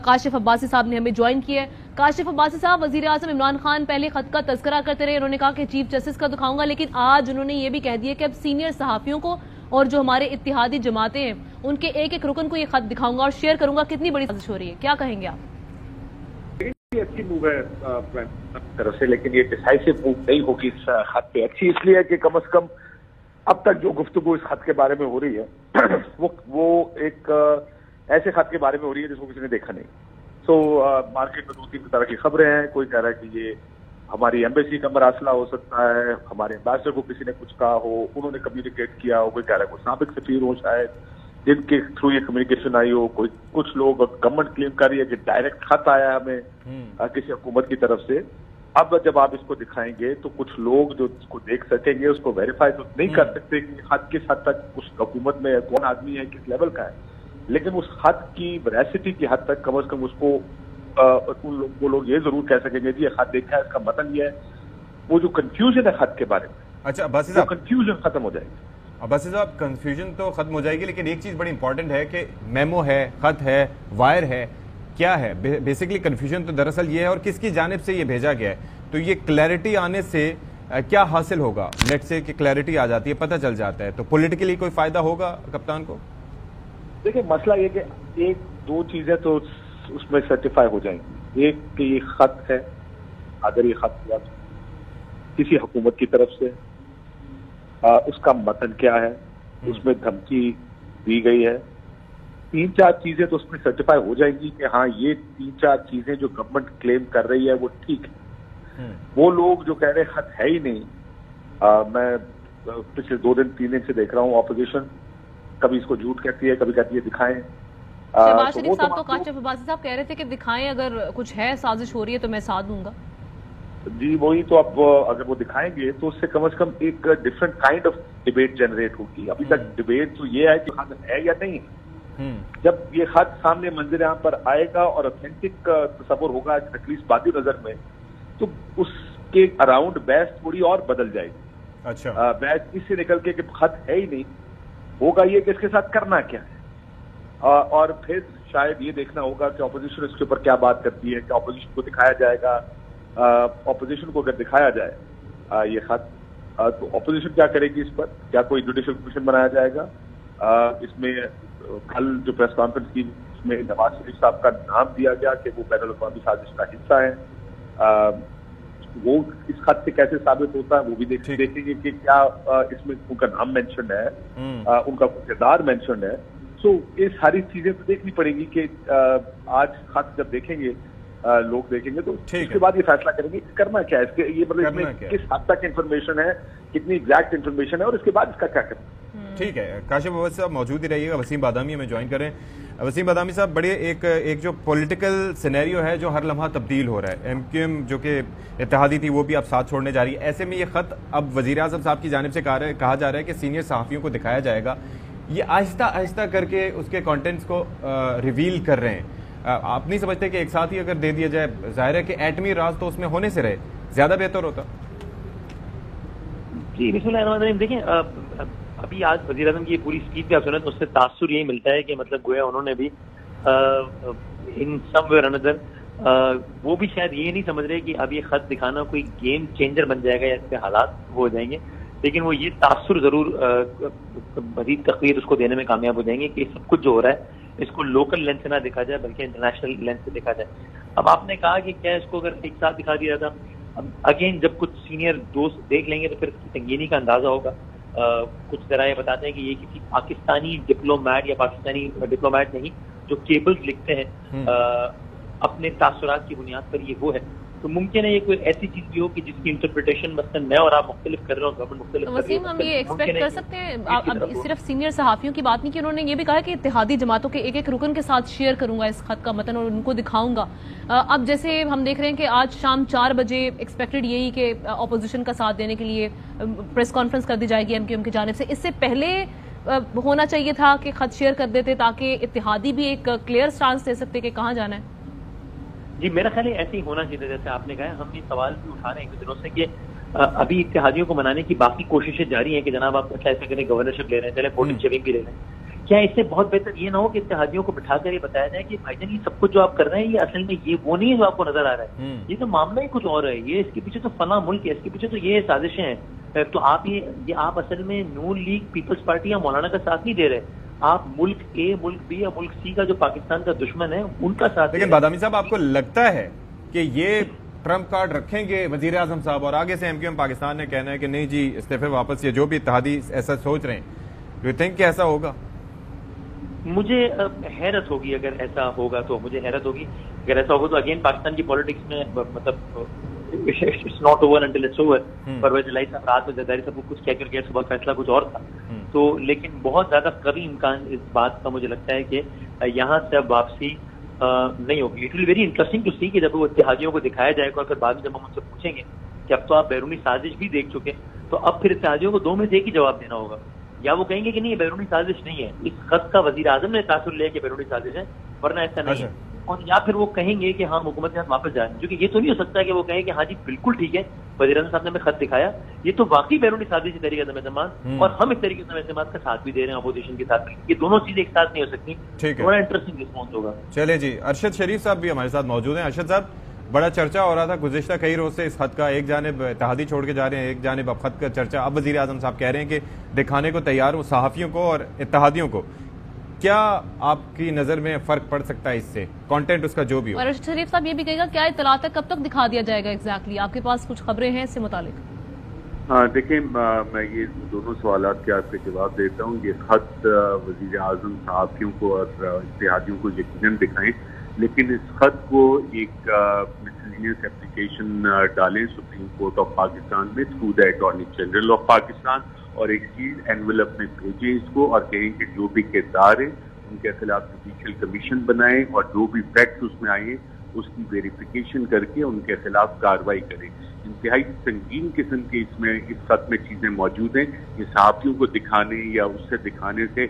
کاشف عباسی صاحب نے ہمیں جوائن کیا ہے. کاشف عباسی صاحب, وزیر اعظم عمران خان پہلے خط کا تذکرہ کرتے رہے, انہوں نے کہا کہ چیف جسٹس کا دکھاؤں گا, لیکن آج انہوں نے یہ بھی کہہ دیا کہ اب سینئر صحافیوں کو اور جو ہمارے اتحادی جماعتیں ہیں ان کے ایک ایک رکن کو یہ خط دکھاؤں گا اور شیئر کروں گا. کتنی بڑی سازش ہو رہی ہے, کیا کہیں گے آپ؟ اچھی موو ہے طرف سے, لیکن یہ ڈیسائسو موو نہیں ہوگی اس خط پہ. اچھی اس لیے ہے کہ کم از کم اب تک جو گفتگو اس خط کے بارے میں ہو رہی ہے وہ ایک ایسے خط کے بارے میں ہو رہی ہے جس کو کسی نے دیکھا نہیں. تو مارکیٹ میں 2-3 طرح کی خبریں ہیں. کوئی کہہ رہا ہے کہ یہ ہماری ایمبیسی کا مراسلہ ہو سکتا ہے, ہمارے امبیسڈر کو کسی نے کچھ کہا ہو, انہوں نے کمیونیکیٹ کیا ہو. کوئی کہہ رہا ہے کوئی سابق سفیر ہو شاید جن کے تھرو یہ کمیونیکیشن آئی ہو. کچھ لوگ گورنمنٹ کلیم کر رہی ہے کہ ڈائریکٹ خط آیا ہمیں کسی حکومت کی طرف سے. اب جب آپ اس کو دکھائیں گے تو کچھ لوگ جو اس کو دیکھ سکیں گے اس کو ویریفائی تو نہیں کر سکتے کہ خط کس حد تک اس حکومت میں کون آدمی ہے, کس لیول کا ہے, لیکن اس خط کی ویراسٹی کی حد تک کم از کم اس کو وہ لوگ یہ ضرور کہہ سکیں گے جی یہ خط دیکھا ہے, اس کا مطلب یہ ہے. وہ جو کنفیوژن ہے خط کے بارے میں, اچھا باسی صاحب, کنفیوژن ختم ہو جائے گی. اب بس صاحب کنفیوژن تو ختم ہو جائے گی، لیکن ایک چیز بڑی امپورٹنٹ ہے کہ میمو ہے، خط ہے، وائر ہے، کیا ہے بیسکلی کنفیوژن تو دراصل یہ ہے، اور کس کی جانب سے یہ بھیجا گیا ہے. تو یہ کلیئرٹی آنے سے کیا حاصل ہوگا؟ لیٹ سے کہ کلیئرٹی آ جاتی ہے، پتہ چل جاتا ہے، تو پولیٹیکلی کوئی فائدہ ہوگا کپتان کو؟ دیکھیں مسئلہ یہ کہ ایک دو چیزیں تو اس میں سرٹیفائی ہو جائیں گی. ایک کہ یہ خط ہے، اگر یہ خط ہوا تو کسی حکومت کی طرف سے، اس کا متن کیا ہے، اس میں دھمکی دی گئی ہے. 3-4 چیزیں تو اس میں سرٹیفائی ہو جائیں گی کہ ہاں یہ 3-4 چیزیں جو گورنمنٹ کلیم کر رہی ہے وہ ٹھیک ہے. وہ لوگ جو کہہ رہے خط ہے ہی نہیں، میں پچھلے 2 دن 3 دن سے دیکھ رہا ہوں اپوزیشن کبھی اس کو جھوٹ کہتی ہے، کبھی کہتی ہے دکھائیں. شہباز شریف صاحب تو کاشف عباسی صاحب کہہ رہے تھے کہ دکھائیں، اگر کچھ ہے سازش ہو رہی ہے تو میں ساتھ دوں گا. جی وہی تو، اب اگر وہ دکھائیں گے تو اس سے کم از کم ایک different kind of debate generate ہوگی. ابھی تک ڈبیٹ تو یہ ہے کہ خط ہے یا نہیں. جب یہ خط سامنے منظر عام پر آئے گا اور اوتھینٹک تصور ہوگا ایٹ لیسٹ بادی نظر میں، تو اس کے اراؤنڈ بحث تھوڑی اور بدل جائے گی. اچھا، بحث اس سے نکل کے کہ خط ہے ہی نہیں، ہوگا یہ کہ اس کے ساتھ کرنا کیا ہے. اور پھر شاید یہ دیکھنا ہوگا کہ اپوزیشن اس کے اوپر کیا بات کرتی ہے. کہ اپوزیشن کو دکھایا جائے گا، اپوزیشن کو اگر دکھایا جائے یہ خط، تو اپوزیشن کیا کرے گی اس پر؟ کیا کوئی جوڈیشل کمیشن بنایا جائے گا؟ اس میں کل جو پریس کانفرنس کی اس میں نواز شریف صاحب کا نام دیا گیا کہ وہ بین الاقوامی سازش کا حصہ ہیں. وہ اس خط سے کیسے ثابت ہوتا ہے وہ بھی دیکھیں گے کہ کیا اس میں ان کا نام مینشنڈ ہے، ان کا کردار مینشنڈ ہے. سو یہ ساری چیزیں تو دیکھنی پڑے گی کہ آج خط جب دیکھیں گے لوگ دیکھیں گے تو اس کے بعد یہ فیصلہ کریں گے کرنا کیا ہے. اس کے یہ مطلب اس میں کس حد تک انفارمیشن ہے، کتنی ایگزیکٹ انفارمیشن ہے، اور اس کے بعد اس کا کیا کرنا. ٹھیک ہے، کاشف عباسی صاحب موجود ہی رہیے گا. وسیم بادامی ہمیں جوائن کریں. وسیم بادامی صاحب، بڑے ایک جو پولیٹیکل سینیریو ہے جو ہر لمحہ تبدیل ہو رہا ہے. ایم کیو ایم جو کہ اتحادی تھی وہ بھی اب ساتھ چھوڑنے جا رہی ہے. ایسے میں یہ خط اب وزیر اعظم صاحب کی جانب سے کہا جا رہا ہے کہ سینئر صحافیوں کو دکھایا جائے گا. یہ آہستہ آہستہ کر کے اس کے کانٹینٹس کو ریویل کر رہے ہیں. آپ نہیں سمجھتے کہ ایک ساتھ ہی اگر دے دیا جائے، ظاہر ہے کہ ایٹمی راز تو اس میں ہونے سے رہے، زیادہ بہتر ہوتا؟ جی بسم اللہ الرحمن الرحیم. دیکھیں ابھی آج وزیر اعظم کی یہ پوری اسپیچ بھی آپ سنیں تو اس سے تاثر یہی ملتا ہے کہ مطلب گویا انہوں نے بھی ان سم ویئر انادر وہ بھی شاید یہ نہیں سمجھ رہے کہ اب یہ خط دکھانا کوئی گیم چینجر بن جائے گا یا اس کے حالات وہ ہو جائیں گے، لیکن وہ یہ تاثر ضرور مزید تقریر اس کو دینے میں کامیاب ہو جائیں گے کہ سب کچھ جو ہو رہا ہے اس کو لوکل لینس سے نہ دیکھا جائے بلکہ انٹرنیشنل لینس سے دیکھا جائے. اب آپ نے کہا کہ کیا اس کو اگر ایک ساتھ دکھا دیا تھا، اب اگین جب کچھ سینئر دوست دیکھ لیں گے تو پھر اس کی سنگینی کا اندازہ ہوگا. کچھ ذرائع بتاتے ہیں کہ یہ کسی پاکستانی ڈپلومیٹ یا پاکستانی ڈپلومیٹ نہیں جو کیبلز لکھتے ہیں اپنے تاثرات کی بنیاد پر یہ وہ ہے. تو ممکن ہے یہ کوئی ایسی چیز بھی ہو کہ جس کی انٹرپریٹیشن مثلا میں اور آپ مختلف کر رہے ہوں، گورنمنٹ مختلف. وسیم، ہم یہ ایکسپیکٹ کر سکتے ہیں، اب صرف سینئر صحافیوں کی بات نہیں کہ انہوں نے یہ بھی کہا کہ اتحادی جماعتوں کے ایک ایک رکن کے ساتھ شیئر کروں گا اس خط کا متن اور ان کو دکھاؤں گا. اب جیسے ہم دیکھ رہے ہیں کہ آج شام 4 بجے ایکسپیکٹڈ یہی کہ اپوزیشن کا ساتھ دینے کے لیے پریس کانفرنس کر دی جائے گی ایم کیو ایم کی جانب سے. اس سے پہلے ہونا چاہیے تھا کہ خط شیئر کر دیتے تاکہ اتحادی بھی ایک کلیئر سٹانس دے سکتے کہ کہاں جانا ہے. جی میرا خیال ہے ایسے ہی ہونا چاہیے. جیسے آپ نے کہا ہم یہ سوال بھی اٹھا رہے ہیں ایک دنوں سے کہ ابھی اتحادیوں کو منانے کی باقی کوششیں جاری ہیں کہ جناب آپ اچھا ایسا کریں گورنرشپ لے رہے ہیں، چلے ووٹنگ شیئرنگ بھی لے رہے ہیں. کیا اس سے بہت بہتر یہ نہ ہو کہ اتحادیوں کو بٹھا کر یہ بتایا جائے کہ بھائی جان یہ سب کچھ جو آپ کر رہے ہیں یہ اصل میں یہ وہ نہیں ہے جو آپ کو نظر آ رہا ہے، یہ تو معاملہ ہی کچھ اور ہے، یہ اس کے پیچھے تو فلاں ملک ہے، اس کے پیچھے تو یہ سازشیں ہیں. تو آپ اصل میں نون لیگ پیپلز پارٹی یا مولانا کا ساتھ نہیں دے رہے، آپ ملک اے، ملک بی یا ملک سی کا جو پاکستان کا دشمن ہے ان کا ساتھ. لیکن بادامی صاحب، آپ کو لگتا ہے کہ یہ ٹرمپ کارڈ رکھیں گے وزیر اعظم صاحب اور آگے سے ایم کیو ایم پاکستان نے کہنا ہے کہ نہیں جی استعفے واپس، یا جو بھی اتحادی ایسا سوچ رہے ہیں، ڈو یو تھنک کہ ایسا ہوگا؟ مجھے حیرت ہوگی اگر ایسا ہوگا، تو مجھے حیرت ہوگی اگر ایسا ہوگا. تو اگین پاکستان کی پالیٹکس میں مطلب it's not over until it's over. Pervaiz Elahi صاحب رات میں زرداری صاحب کو کچھ کہہ کر گئے، صبح فیصلہ کچھ اور تھا. تو لیکن بہت زیادہ قوی امکان اس بات کا مجھے لگتا ہے کہ یہاں سے اب واپسی نہیں ہوگی. It will very interesting to see کہ جب وہ اتحادیوں کو دکھایا جائے گا اور پھر بعد میں جب ہم ان سے پوچھیں گے کہ اب تو آپ بیرونی سازش بھی دیکھ چکے، تو اب پھر اتحادیوں کو 2 میں سے ایک ہی جواب دینا ہوگا. یا وہ کہیں گے کہ نہیں یہ بیرونی سازش نہیں ہے، اس خط کا وزیر اعظم نے تاثر لیا کہ بیرونی سازش ہے، ورنہ ایسا نہیں ہے. اور یا پھر وہ کہیں گے کہ ہاں حکومت کے ساتھ واپس جائیں، جو کہ یہ تو نہیں ہو سکتا کہ وہ کہیں کہ ہاں جی بالکل ٹھیک ہے، وزیر اعظم صاحب نے ہمیں خط دکھایا، یہ تو واقعی بیرونی سازش ہے طریقہ عدم اعتماد، اور ہم اس طریقے عدم اعتماد کا ساتھ بھی دے رہے ہیں اپوزیشن کے ساتھ، یہ دونوں چیزیں ایک ساتھ نہیں ہو سکتی، بڑا انٹرسٹنگ رسپانس ہوگا۔ چلے جی، ارشد شریف صاحب بھی ہمارے ساتھ موجود ہیں۔ ارشد صاحب، بڑا چرچا ہو رہا تھا گزشتہ کئی روز سے اس خط کا، ایک جانب اتحادی چھوڑ کے جا رہے ہیں، ایک جانب اب خط کا چرچا، اب وزیر اعظم صاحب کہہ رہے ہیں کہ دکھانے کو تیار ہوں صحافیوں کو اور اتحادیوں کو، کیا آپ کی نظر میں فرق پڑ سکتا ہے اس سے، کانٹینٹ اس کا جو بھی ہو؟ اور ارشد شریف صاحب یہ بھی کہے گا کیا اطلاع کب تک دکھا دیا جائے گا ایگزیکٹلی، آپ کے پاس کچھ خبریں ہیں اس سے متعلق؟ دیکھیں، میں یہ دونوں سوالات کے آپ کے جواب دیتا ہوں۔ یہ خط وزیر اعظم صحافیوں کو اور اتحادیوں کو یقیناً دکھائیں، لیکن اس خط کو ایک مسلینیس اپلیکیشن ڈالیں سپریم کورٹ آف پاکستان میں through the attorney general of Pakistan, اور ایک سیلڈ اینولپ میں بھیجیں اس کو، اور کہیں کہ جو بھی کردار ہیں ان کے خلاف جوڈیشل کمیشن بنائیں، اور جو بھی فیکٹس اس میں آئے ہیں اس کی ویریفیکیشن کر کے ان کے خلاف کارروائی کریں۔ انتہائی سنگین قسم کے اس خط میں چیزیں موجود ہیں، یہ صحافیوں کو دکھانے یا اس سے دکھانے سے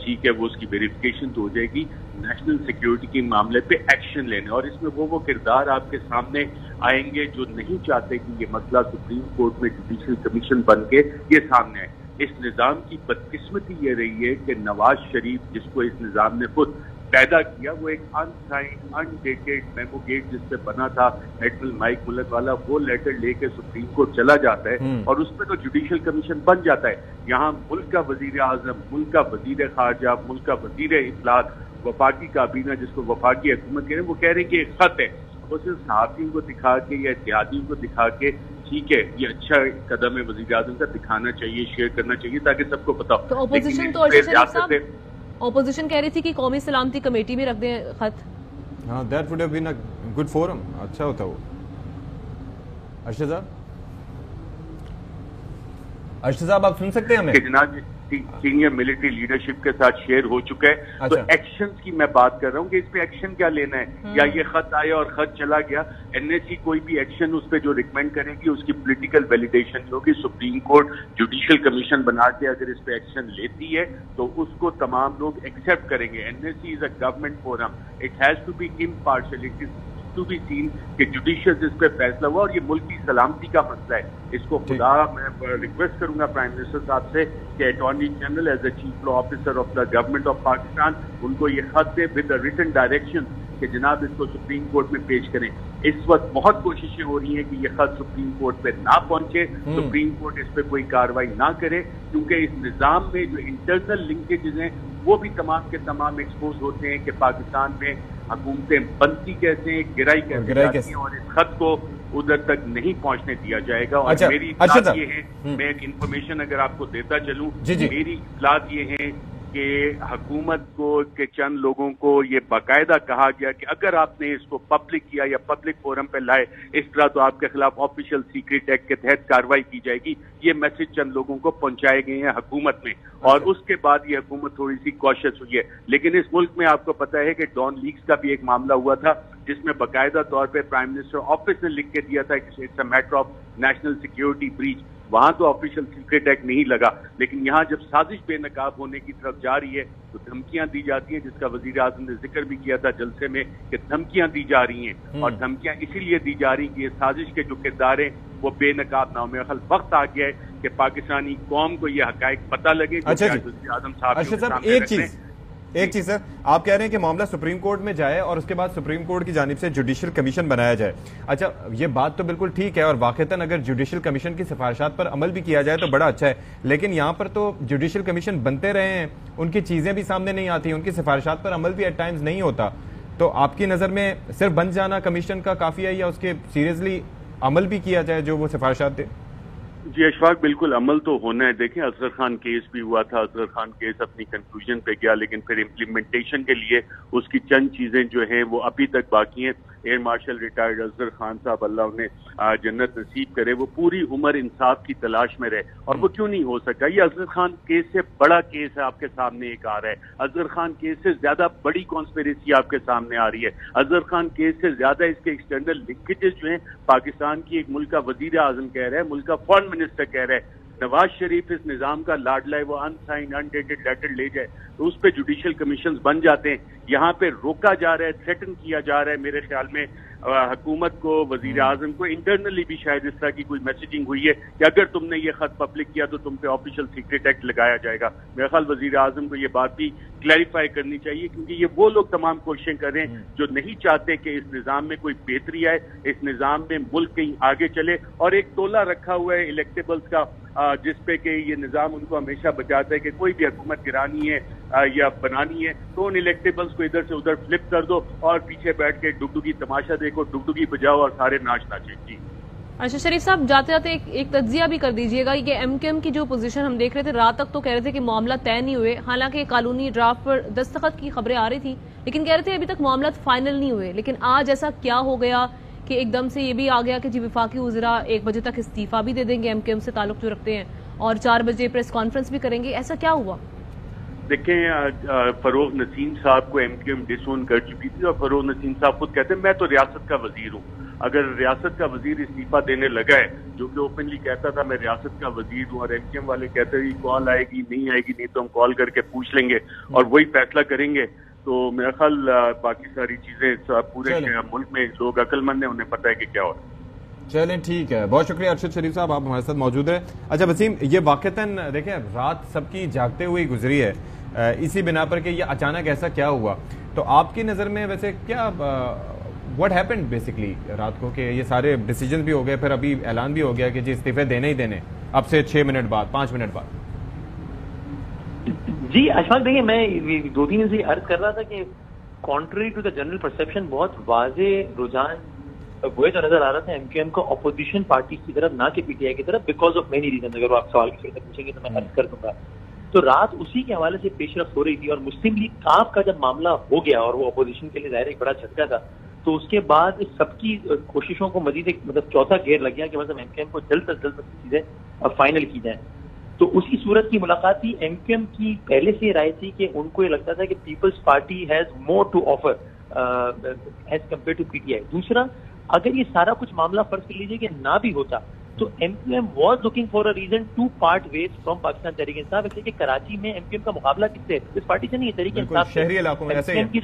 ٹھیک ہے وہ اس کی ویریفیکیشن تو ہو جائے گی، نیشنل سیکیورٹی کے معاملے پہ ایکشن لینے، اور اس میں وہ کردار آپ کے سامنے آئیں گے جو نہیں چاہتے کہ یہ مسئلہ سپریم کورٹ میں جوڈیشل کمیشن بن کے یہ سامنے آئے۔ اس نظام کی بدقسمتی یہ رہی ہے کہ نواز شریف جس کو اس نظام نے خود پیدا کیا، وہ ایک unsigned undated memo gate جس سے بنا تھا ایڈمرل مائک ملک والا، وہ لیٹر لے کے سپریم کورٹ چلا جاتا ہے اور اس پہ تو جوڈیشل کمیشن بن جاتا ہے۔ یہاں ملک کا وزیر اعظم، ملک کا وزیر خارجہ، ملک کا وزیر اطلاعات، وفاقی کابینہ جس کو وفاقی حکومت کہہ رہے ہیں، وہ کہہ رہے ہیں کہ ایک خط ہے، وہ صرف صحافیوں کو دکھا کے یا اتحادیوں کو دکھا کے ٹھیک ہے یہ اچھا قدم ہے وزیر اعظم کا، دکھانا چاہیے، شیئر کرنا چاہیے تاکہ سب کو پتا ہو۔ تو اپوزیشن تو اپوزیشن کہہ رہی تھی کہ قومی سلامتی کمیٹی میں رکھ دیں خط۔ ہاں، that would have been a good forum, اچھا ہوتا وہ۔ ارشد صاحب، ارشد صاحب آپ سن سکتے ہیں ہمیں؟ جناب سینئر ملٹری لیڈرشپ کے ساتھ شیئر ہو چکا ہے، تو ایکشنز کی میں بات کر رہا ہوں کہ اس پہ ایکشن کیا لینا ہے، یا یہ خط آیا اور خط چلا گیا، این ایس سی کوئی بھی ایکشن اس پہ جو ریکمینڈ کرے گی اس کی پولیٹیکل ویلیڈیشن ہوگی، سپریم کورٹ جوڈیشل کمیشن بنا کے اگر اس پہ ایکشن لیتی ہے تو اس کو تمام لوگ ایکسیپٹ کریں گے۔ N S C is a government forum, it has to be impartial, it is to be seen کہ جوڈیشل اس پہ فیصلہ ہوا، اور یہ ملک کی سلامتی کا مسئلہ ہے۔ اس کو خدا میں ریکویسٹ کروں گا پرائم منسٹر صاحب سے کہ attorney general as a chief law officer of the government of Pakistan ان کو یہ خط دے ود ریٹن ڈائریکشن کہ جناب اس کو سپریم کورٹ میں پیش کریں۔ اس وقت بہت کوششیں ہو رہی ہیں کہ یہ خط سپریم کورٹ پہ نہ پہنچے، سپریم کورٹ اس پہ کوئی کارروائی نہ کرے، کیونکہ اس نظام میں جو انٹرنل لنکیجز ہیں وہ بھی تمام کے تمام ایکسپوز ہوتے ہیں کہ پاکستان میں حکومتیں بنتی کیسے ہیں، گرائی کیسے جاتی ہیں، اور اس خط کو ادھر تک نہیں پہنچنے دیا جائے گا۔ اور میری اطلاعات یہ ہے، میں ایک انفارمیشن اگر آپ کو دیتا چلوں، میری اطلاعات یہ ہے کہ حکومت کو کے چند لوگوں کو یہ باقاعدہ کہا گیا کہ اگر آپ نے اس کو پبلک کیا یا پبلک فورم پہ لائے اس طرح تو آپ کے خلاف آفیشیل سیکریٹ ایکٹ کے تحت کارروائی کی جائے گی۔ یہ میسج چند لوگوں کو پہنچائے گئے ہیں حکومت میں، اور اس کے بعد یہ حکومت تھوڑی سی کوشش ہوئی ہے۔ لیکن اس ملک میں آپ کو پتا ہے کہ ڈان لیکس کا بھی ایک معاملہ ہوا تھا جس میں باقاعدہ طور پہ پرائم منسٹر آفس نے لکھ کے دیا تھا کہ it's a matter of national security breach, وہاں تو آفیشیل سیکریٹ ایکٹ نہیں لگا، لیکن یہاں جب سازش بے نقاب ہونے کی طرف جا رہی ہے تو دھمکیاں دی جاتی ہیں، جس کا وزیر اعظم نے ذکر بھی کیا تھا جلسے میں کہ دھمکیاں دی جا رہی ہیں، اور دھمکیاں اسی لیے دی جا رہی ہیں کہ یہ سازش کے جو کردار ہیں وہ بے نقاب نہ ہو۔ میرا خیال وقت آ گیا ہے کہ پاکستانی قوم کو یہ حقائق پتہ لگے۔ وزیر اعظم صاحب ایک چیز سر، آپ کہہ رہے ہیں کہ معاملہ سپریم کورٹ میں جائے اور اس کے بعد سپریم کورٹ کی جانب سے جوڈیشل کمیشن بنایا جائے۔ اچھا، یہ بات تو بالکل ٹھیک ہے، اور واقعتاً اگر جوڈیشل کمیشن کی سفارشات پر عمل بھی کیا جائے تو بڑا اچھا ہے، لیکن یہاں پر تو جوڈیشل کمیشن بنتے رہے ہیں، ان کی چیزیں بھی سامنے نہیں آتی، ان کی سفارشات پر عمل بھی ایٹ ٹائمز نہیں ہوتا، تو آپ کی نظر میں صرف بن جانا کمیشن کا کافی ہے یا اس کے سیریسلی عمل بھی کیا جائے جو وہ سفارشات دے؟ جی اشفاق، بالکل عمل تو ہونا ہے۔ دیکھیں اصغر خان کیس بھی ہوا تھا، اصغر خان کیس اپنی کنکلوژن پہ گیا، لیکن پھر امپلیمنٹیشن کے لیے اس کی چند چیزیں جو ہیں وہ ابھی تک باقی ہیں۔ Air marshal retired Asghar Khan صاحب اللہ انہیں جنت نصیب کرے، وہ پوری عمر انصاف کی تلاش میں رہے، اور وہ کیوں نہیں ہو سکا؟ یہ اصغر خان کیس سے بڑا کیس ہے آپ کے سامنے ایک آ رہا ہے، اصغر خان کیس سے زیادہ بڑی کانسپیریسی آپ کے سامنے آ رہی ہے، اصغر خان کیس سے زیادہ اس کے ایکسٹرنل لنکیجز جو ہیں، پاکستان کی ایک ملک کا وزیر اعظم کہہ رہا ہے، ملک کا فارن منسٹر کہہ رہا ہے، نواز شریف اس نظام کا لاڈلا ہے، وہ انسائن انڈیٹڈ لیٹر لے جائے تو اس پہ جوڈیشل کمیشنز بن جاتے ہیں. یہاں پہ روکا جا رہا ہے، تھریٹن کیا جا رہا ہے. میرے خیال میں حکومت کو، وزیر اعظم کو انٹرنلی بھی شاید اس طرح کی کوئی میسیجنگ ہوئی ہے کہ اگر تم نے یہ خط پبلک کیا تو تم پہ آفیشیل سیکریٹ ایکٹ لگایا جائے گا. میرے خیال وزیر اعظم کو یہ بات بھی کلیریفائی کرنی چاہیے، کیونکہ یہ وہ لوگ تمام کوششیں کر رہے ہیں جو نہیں چاہتے کہ اس نظام میں کوئی بہتری آئے، اس نظام میں ملک کہیں آگے چلے. اور ایک ٹولہ رکھا ہوا ہے الیکٹیبلز کا جس پہ کہ یہ نظام ان کو ہمیشہ بچاتا ہے کہ کوئی بھی حکومت گرانی ہے یا بنانی ہے تو ان الیکٹیبلز کو ادھر سے ادھر فلپ کر دو اور پیچھے بیٹھ کے ڈگڈگی تماشا دیکھو، ڈگڈگی بجاؤ اور سارے ناچ ناچے. جی اچھا شریف صاحب، جاتے جاتے ایک تجزیہ بھی کر دیجئے گا کہ ایم کیو ایم کی جو پوزیشن ہم دیکھ رہے تھے رات تک، تو کہہ رہے تھے کہ معاملہ طے نہیں ہوئے، حالانکہ قانونی ڈرافٹ پر دستخط کی خبریں آ رہی تھی، لیکن کہہ رہے تھے ابھی تک معاملات فائنل نہیں ہوئے. لیکن آج ایسا کیا ہو گیا کہ ایک دم سے یہ بھی آ گیا کہ جی وفاقی وزراء 1 بجے تک استعفیٰ بھی دے دیں گے ایم کیو ایم سے تعلق جو رکھتے ہیں، اور 4 بجے پریس کانفرنس بھی کریں گے؟ ایسا کیا ہوا؟ دیکھیں، فروغ نسیم صاحب کو ایم کیو ایم ڈس اون کر چکی تھی اور فروغ نسیم صاحب خود کہتے ہیں میں تو ریاست کا وزیر ہوں. اگر ریاست کا وزیر استعفیٰ دینے لگا ہے، جو کہ اوپنلی کہتا تھا میں ریاست کا وزیر ہوں، اور ایم کیو ایم والے کہتے ہیں کال آئے گی نہیں آئے گی، نہیں تو ہم کال کر کے پوچھ لیں گے اور وہی فیصلہ کریں گے، تو میرا خیال باقی ساری چیزیں پورے ملک میں لوگ عقل مند ہیں، انہیں پتہ ہے کہ کیا ہو رہا ہے. چلیں ٹھیک ہے، بہت شکریہ ارشد شریف صاحب، آپ ہمارے ساتھ موجود ہیں. اچھا وسیم، یہ واقعتاً دیکھیں رات سب کی جاگتے ہوئی گزری ہے اسی بنا پر کہ یہ اچانک ایسا کیا ہوا، تو آپ کی نظر میں ویسے کیا واٹ ہیپنڈ بیسکلی رات کو کہ یہ سارے ڈیسیجن بھی ہو گئے، پھر ابھی اعلان بھی ہو گیا کہ جی استعفے دینے ہی دینے اب سے 6 منٹ بعد 5 منٹ بعد؟ جی اشفاق، دیکھیں میں 2-3 دن سے عرض کر رہا تھا کہ country to the general perception بہت واضح رجحان گوئے تو نظر آ رہا تھا ایم کیو ایم کو اپوزیشن پارٹی کی طرف، نہ کہ پی ٹی آئی کی طرف، بیکاز آف مینی ریزن. اگر آپ سوال کی صورت پوچھیں گے تو میں عرض کر دوں گا. تو رات اسی کے حوالے سے پیش رفت ہو رہی تھی، اور مسلم لیگ کاف کا جب معاملہ ہو گیا اور وہ اپوزیشن کے لیے ظاہر ایک بڑا جھٹکا تھا، تو اس کے بعد سب کی کوششوں کو مزید ایک چوتھا گیئر لگ گیا کہ ایم کیو ایم کو جلد از جلد چیزیں فائنل کی جائیں. تو اسی صورت کی ملاقات تھی. ایم کیو ایم کی پہلے سے یہ رائے تھی کہ ان کو یہ لگتا تھا کہ peoples party has more to offer as compare to P T I. دوسرا، اگر یہ سارا کچھ معاملہ فرض کر لیجیے کہ نہ بھی ہوتا تو M Q M was looking for a reason to part ways from Pakistan Tehreek Insaf. اس لیے کہ کراچی میں ایم کیو ایم کا مقابلہ کس سے؟ اس پارٹی سے نہیں ہے، تحریک انصاف. شہری علاقوں میں ایسے ہی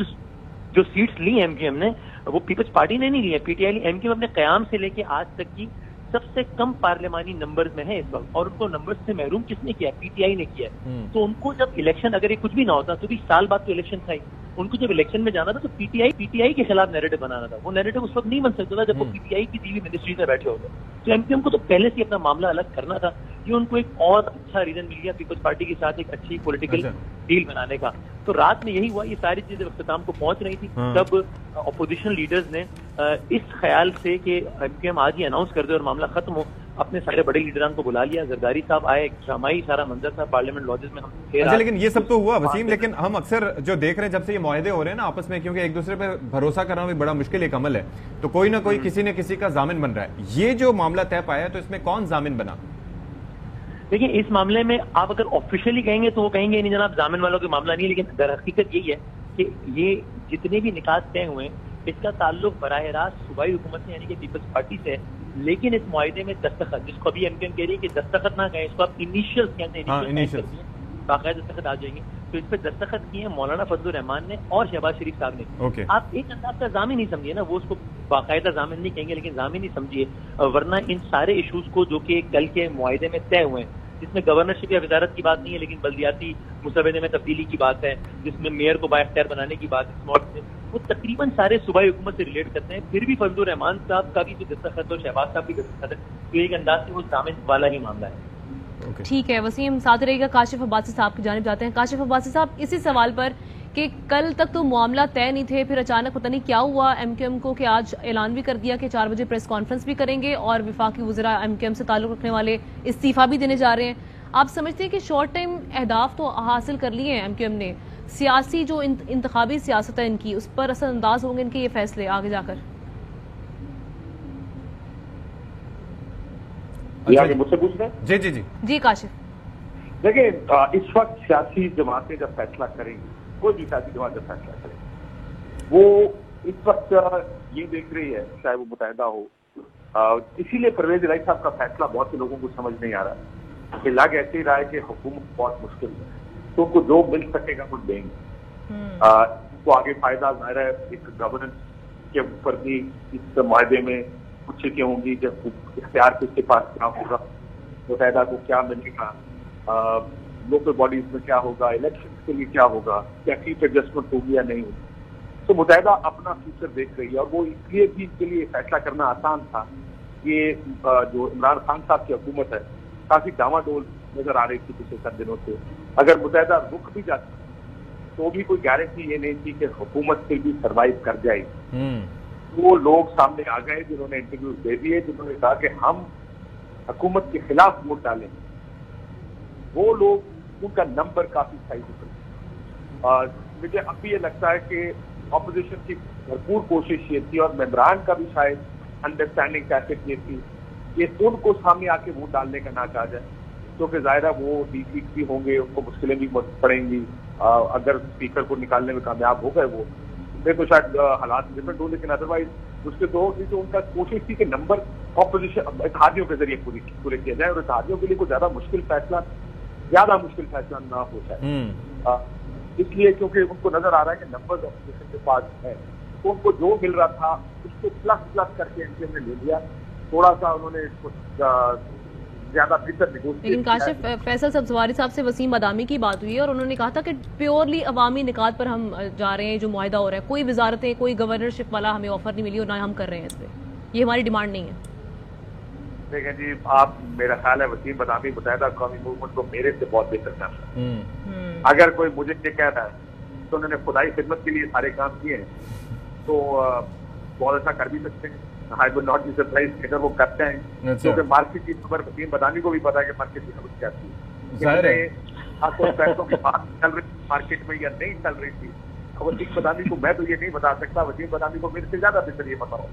جو سیٹس لی ایم کیو ایم نے وہ پیپلز پارٹی نے نہیں لی ہے، پی ٹی آئی لی. ایم کیو ایم اپنے قیام سے لے کے آج تک کی سب سے کم پارلیمانی نمبرز میں ہے اس وقت، اور ان کو نمبرز سے محروم کس نے کیا؟ پی ٹی آئی نے کیا. تو ان کو جب الیکشن، اگر یہ کچھ بھی نہ ہوتا تو بھی سال بعد تو الیکشن تھا ہی، ان کو جب الیکشن میں جانا تھا تو پی ٹی آئی کے خلاف نیریٹو بنانا تھا. وہ نیریٹو اس وقت نہیں بن سکتا تھا جب وہ پی ٹی آئی کی ٹی وی منسٹریز میں بیٹھے ہوتے. تو ایم کیو ایم کو تو پہلے سے اپنا معاملہ الگ کرنا تھا. یہ ان کو ایک اور اچھا ریزن مل گیا پیپلز پارٹی کے ساتھ ایک اچھی پولیٹیکل ڈیل بنانے کا. تو رات میں یہی ہوا. یہ ساری چیزیں اختتام کو پہنچ رہی تھی تب اپوزیشن لیڈرز نے اس خیال سے کہ ایم کیو ایم آج ہی اناؤنس کر دے اور معاملہ ختم ہو، اپنے سارے بڑے لیڈران کو بلا لیا. زرداری صاحب آئے، ایک ڈرامائی سارا منظر تھا پارلیمنٹ لاجز میں. اچھا لیکن یہ سب تو ہوا وسیم، لیکن ہم اکثر جو دیکھ رہے ہیں جب سے یہ معاہدے ہو رہے ہیں نا آپس میں، کیونکہ ایک دوسرے پہ بھروسہ کرنا بھی بڑا مشکل ایک عمل ہے، تو کوئی نہ کوئی کسی نہ کسی کا ضامن بن رہا ہے. یہ جو معاملہ طے پایا ہے تو اس میں کون ضامن بنا؟ دیکھیں اس معاملے میں آپ اگر آفیشیلی کہیں گے تو وہ کہیں گے نہیں جناب ضامن والوں کا معاملہ نہیں ہے، لیکن در حقیقت یہی ہے کہ یہ جتنے بھی نکات طے ہوئے اس کا تعلق براہ راست صوبائی حکومت سے یعنی کہ پیپلز پارٹی سے ہے. لیکن اس معاہدے میں دستخط، جس کو ابھی ایم کیو ایم کہہ رہی ہے کہ دستخط نہ کہیں، اس کو آپ انیشیل کہتے ہیں، باقاعدہ دستخط آ جائیں گے. تو اس پہ دستخط کیے ہیں مولانا فضل الرحمان نے اور شہباز شریف صاحب نے. آپ ایک انداز کا ضامن نہیں سمجھیے نا، وہ اس کو باقاعدہ ضامن نہیں کہیں گے لیکن ضامن ہی سمجھیے، ورنہ ان سارے ایشوز کو جو کہ کل کے معاہدے میں طے ہوئے ہیں، جس میں گورنرشپ یا وزارت کی بات نہیں ہے لیکن بلدیاتی مسودے میں تبدیلی کی بات ہے، جس میں میئر کو بااختیار بنانے کی بات ہے، وہ تقریباً سارے صوبائی حکومت سے ریلیٹ کرتے ہیں. پھر بھی فضل الرحمان صاحب کا بھی جو دستخط اور شہباز صاحب کی دستخط ہے، تو ایک انداز سے وہ ضامن والا ہی معاملہ ہے. ٹھیک ہے وسیم، ساتھ رہے گا. کاشف عباسی صاحب کی جانب جاتے ہیں. کاشف عباسی صاحب، اسی سوال پر کہ کل تک تو معاملہ طے نہیں تھے، پھر اچانک پتہ نہیں کیا ہوا ایم کیو ایم کو کہ آج اعلان بھی کر دیا کہ 4 بجے پریس کانفرنس بھی کریں گے اور وفاقی وزراء ایم کیو ایم سے تعلق رکھنے والے استعفیٰ بھی دینے جا رہے ہیں. آپ سمجھتے ہیں کہ شارٹ ٹائم اہداف تو حاصل کر لیے ہیں ایم کیو ایم نے، سیاسی جو انتخابی سیاست ہے ان کی، اس پر اثر انداز ہوں گے ان کے یہ فیصلے آگے جا کر؟ مجھ سے پوچھ رہے ہیں؟ جی جی جی جی کاشف، دیکھیں اس وقت سیاسی جماعتیں جب فیصلہ کریں گی، کوئی بھی سیاسی جماعت جب فیصلہ کرے گی، وہ اس وقت یہ دیکھ رہی ہے چاہے وہ متحدہ ہو. اسی لیے پرویز الہی صاحب کا فیصلہ بہت سے لوگوں کو سمجھ نہیں آ رہا کہ لگ ایسے ہی رہا ہے کہ حکومت بہت مشکل ہے، تو ان کو جو مل سکے گا وہ دیں گے. ان کو آگے فائدہ ظاہر ہے ایک گورننس کے اوپر بھی اس معاہدے میں کچھ چیزیں ہوں گی، جب اختیار کس کے پاس کیا ہوگا، متحدہ کو کیا ملے گا، لوکل باڈیز میں کیا ہوگا، الیکشن کے لیے کیا ہوگا، کیا سیٹ ایڈجسٹمنٹ ہوگی یا نہیں ہوگی. تو متحدہ اپنا فیوچر دیکھ رہی ہے، اور وہ اس لیے بھی ان کے لیے فیصلہ کرنا آسان تھا. یہ جو عمران خان صاحب کی حکومت ہے کافی ڈاواں ڈول نظر آ رہی تھی پچھلے چند دنوں سے. اگر متحدہ رک بھی جاتی تو بھی کوئی گارنٹی یہ نہیں تھی کہ حکومت پھر بھی سروائیو کر جائے گی. وہ لوگ سامنے آ گئے جنہوں نے انٹرویو دے دیے، جنہوں نے کہا کہ ہم حکومت کے خلاف ووٹ ڈالیں. وہ لوگ، ان کا نمبر کافی سائزیبل. اور مجھے اب بھی یہ لگتا ہے کہ اپوزیشن کی بھرپور کوشش یہ تھی، اور ممبران کا بھی شاید انڈرسٹینڈنگ ٹیکٹک یہ تھی کہ ان کو سامنے آ کے ووٹ ڈالنے کا نہ کہا جائے، کیونکہ ظاہر ہے وہ ڈی سیٹ بھی ہوں گے، ان کو مشکلیں بھی پڑیں گی. اگر اسپیکر کو نکالنے میں کامیاب ہو گئے وہ پھر تو شاید حالات ڈفرینٹ ہوں، لیکن ادروائز اس کے تو ان کا کوشش تھی کہ نمبر اپوزیشن اتحادیوں کے ذریعے پورے کیا جائے، اور اتحادیوں کے لیے کوئی زیادہ مشکل فیصلہ نہ ہو جائے. اس لیے کیونکہ ان کو نظر آ رہا ہے کہ نمبر اپوزیشن کے پاس ہے، تو ان کو جو مل رہا تھا اس کو پلس کر کے NPM نے لے لیا. تھوڑا سا انہوں نے اس کو زیادہ بہتر نیگوشیٹ. لیکن کاشف فیصل سبزواری صاحب سے وسیم بادامی کی بات ہوئی ہے، اور انہوں نے کہا تھا کہ پیورلی عوامی نکات پر ہم جا رہے ہیں. جو معاہدہ ہو رہا ہے، کوئی وزارتیں، کوئی گورنرشپ والا ہمیں آفر نہیں ملی، اور نہ ہم کر رہے ہیں اس پہ. یہ ہماری ڈیمانڈ نہیں ہے. دیکھیں جی، آپ، میرا خیال ہے وسیم بادامی متحدہ قومی موومنٹ کو میرے سے بہت بہتر جانتا ہے. اگر کوئی مجھے یہ کہہ رہا ہے تو انہوں نے خدائی خدمت کے لیے سارے کام کیے ہیں، تو بہت اچھا کر بھی سکتے ہیں. I would not be surprised کہ اگر وہ کرتے ہیں، کیونکہ مارکیٹ کی خبر وسیم بادامی کو بھی پتا ہے کہ مارکیٹ کی خبر کیا تھی. ظاہر ہے کوئی پیسوں کی بات چل رہی تھی مارکیٹ میں یا نہیں چل رہی تھی. وسیم بادامی کو میں تو یہ نہیں بتا سکتا، وسیم بادامی کو میرے سے زیادہ بہتر یہ پتا ہو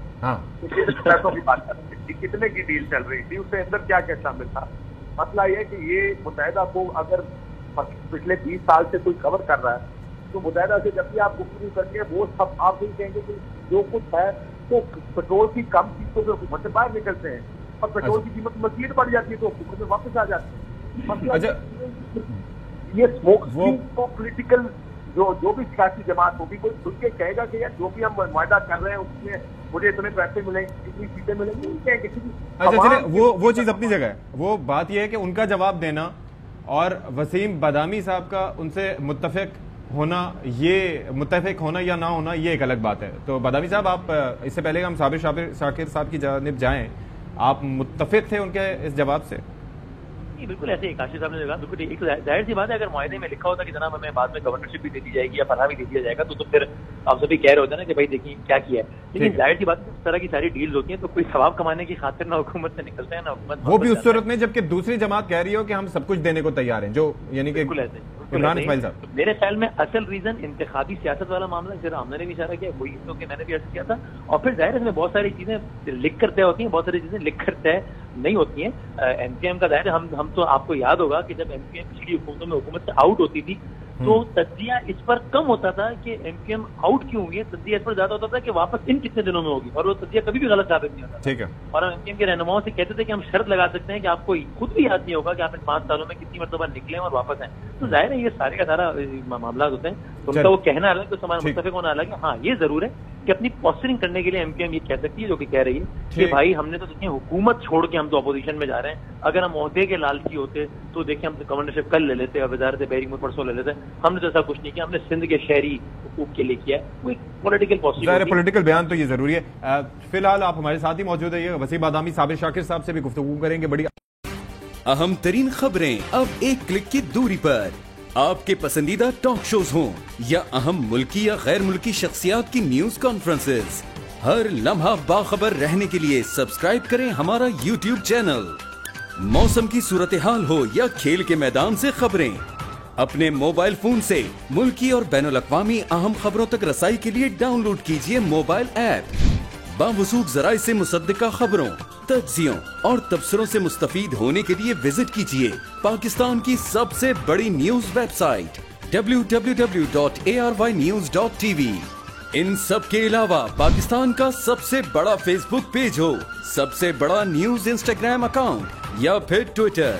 کہ پیسوں کی بات چل رہی تھی، کتنے کی ڈیل چل رہی تھی، اس کے اندر کیا کیا شامل تھا. مسئلہ یہ ہے کہ یہ متحدہ کو اگر پچھلے 20 سال سے کوئی کور کر رہا ہے تو متحدہ سے جب بھی آپ گفتگو کرتے ہیں وہ سب آپ نہیں کہیں گے کہ جو کچھ ہے تو پیٹرول کی کم چیزوں سے حکومت سے باہر نکلتے ہیں، اور پیٹرول کی قیمت مزید بڑھ جاتی ہے تو حکومت میں واپس آ جاتے ہیں. یہ اسموک کو پولیٹیکل جو بھی سیاسی جماعت ہوگی، کوئی سن کے کہے گا کہ یار جو بھی ہم معاہدہ کر رہے ہیں اس میں مجھے اتنے پیسے ملیں گے، اتنی سیٹیں ملیں گی. اچھا چلیں، وہ چیز اپنی جگہ ہے. وہ بات یہ ہے کہ ان کا جواب دینا اور وسیم بادامی صاحب کا ان سے متفق ہونا یا نہ ہونا، یہ ایک الگ بات ہے. تو بادامی صاحب، آپ اس سے پہلے ہم صابر شاکر صاحب کی جانب جائیں، آپ متفق تھے ان کے اس جواب سے؟ بالکل ایسے ہی کاشف صاحب نے کہا. بالکل ایک ظاہر سی بات ہے، اگر معاہدے میں لکھا ہوتا کہ جناب ہمیں بعد میں گورنرشپ بھی دے دی جائے گی یا فلاح بھی دے دیا جائے گا، تو پھر آپ سبھی کہہ رہے ہوتے ہیں نا کہ بھائی دیکھیں کیا کیا ہے. لیکن ظاہر سی بات ہے، اس طرح کی ساری ڈیلز ہوتی ہیں تو کوئی ثواب کمانے کی خاطر نہ حکومت سے نکلتے ہیں نہ حکومت. وہ بھی اس صورت میں جبکہ دوسری جماعت کہہ رہی ہو کہ ہم سب کچھ دینے کو تیار ہیں، جو یعنی کہ عمران اسماعیل صاحب. میرے خیال میں اصل ریزن انتخابی سیاست والا معاملہ، جس طرح ہم نے بھی اشارہ کیا وہی تو کہ میں نے بھی عرض کیا تھا. اور پھر ظاہر ہے اس میں بہت ساری چیزیں لکھ کر طے ہوتی ہیں، بہت ساری چیزیں لکھ کر طے نہیں ہوتی ہیں. NPM کا ظاہر ہے، ہم تو آپ کو یاد ہوگا کہ جب NPM پچھلی حکومتوں میں حکومت سے آؤٹ ہوتی تھی تو تجزیہ اس پر کم ہوتا تھا کہ NPM آؤٹ کیوں ہوئی ہے، تجزیہ اس پر زیادہ ہوتا تھا کہ واپس ان کتنے دنوں میں ہوگی، اور وہ تجزیہ کبھی بھی غلط ثابت نہیں ہوتا. ٹھیک ہے. اور ہم NPM کے رہنماؤں سے کہتے تھے کہ ہم شرط لگا سکتے ہیں کہ آپ کو خود بھی یاد نہیں ہوگا کہ آپ ان 5 سالوں میں کتنی مرتبہ نکلے اور واپس ہیں. تو ظاہر ہے یہ سارے کا سارا معاملات ہوتے ہیں. ان کا وہ کہنا الگ، تو ہمارا متفق ہونا الگ ہے. ہاں یہ ضرور ہے کہ اپنی پوسچرنگ کرنے کے لیے NPM یہ کہہ سکتی ہے جو کہ کہہ رہی ہے کہ بھائی ہم نے تو دیکھیں حکومت چھوڑ کے ہم تو اپوزیشن میں جا رہے ہیں. اگر ہم عہدے کے لالچی ہوتے تو دیکھیں ہم گورنرشپ کل لے لیتے اور وزارت بحری امور پرسوں لے لیتے. ہم نے تو ایسا کچھ نہیں کیا، ہم نے سندھ کے شہری حقوق کے لیے کیا ہے. وہ ایک پولیٹیکل بیان تو یہ ضروری ہے. فی الحال آپ ہمارے ساتھ ہی موجود ہے. وسیم بادامی صابر شاکر صاحب سے بھی گفتگو کریں گے. بڑی اہم ترین خبریں اب ایک کلک کی دوری پر. آپ کے پسندیدہ ٹاک شوز ہوں یا اہم ملکی یا غیر ملکی شخصیات کی نیوز کانفرنسز، ہر لمحہ باخبر رہنے کے لیے سبسکرائب کریں ہمارا YouTube چینل. موسم کی صورتحال ہو یا کھیل کے میدان سے خبریں، اپنے موبائل فون سے ملکی اور بین الاقوامی اہم خبروں تک رسائی کے لیے ڈاؤن لوڈ کیجیے موبائل ایپ. باوثوق ذرائع سے مصدقہ خبروں، تجزیوں اور تبصروں سے مستفید ہونے کے لیے وزٹ کیجیے پاکستان کی سب سے بڑی نیوز ویب سائٹ www.arYnews.tv. ان سب کے علاوہ پاکستان کا سب سے بڑا فیس بک پیج ہو، سب سے بڑا نیوز انسٹاگرام اکاؤنٹ یا پھر ٹویٹر،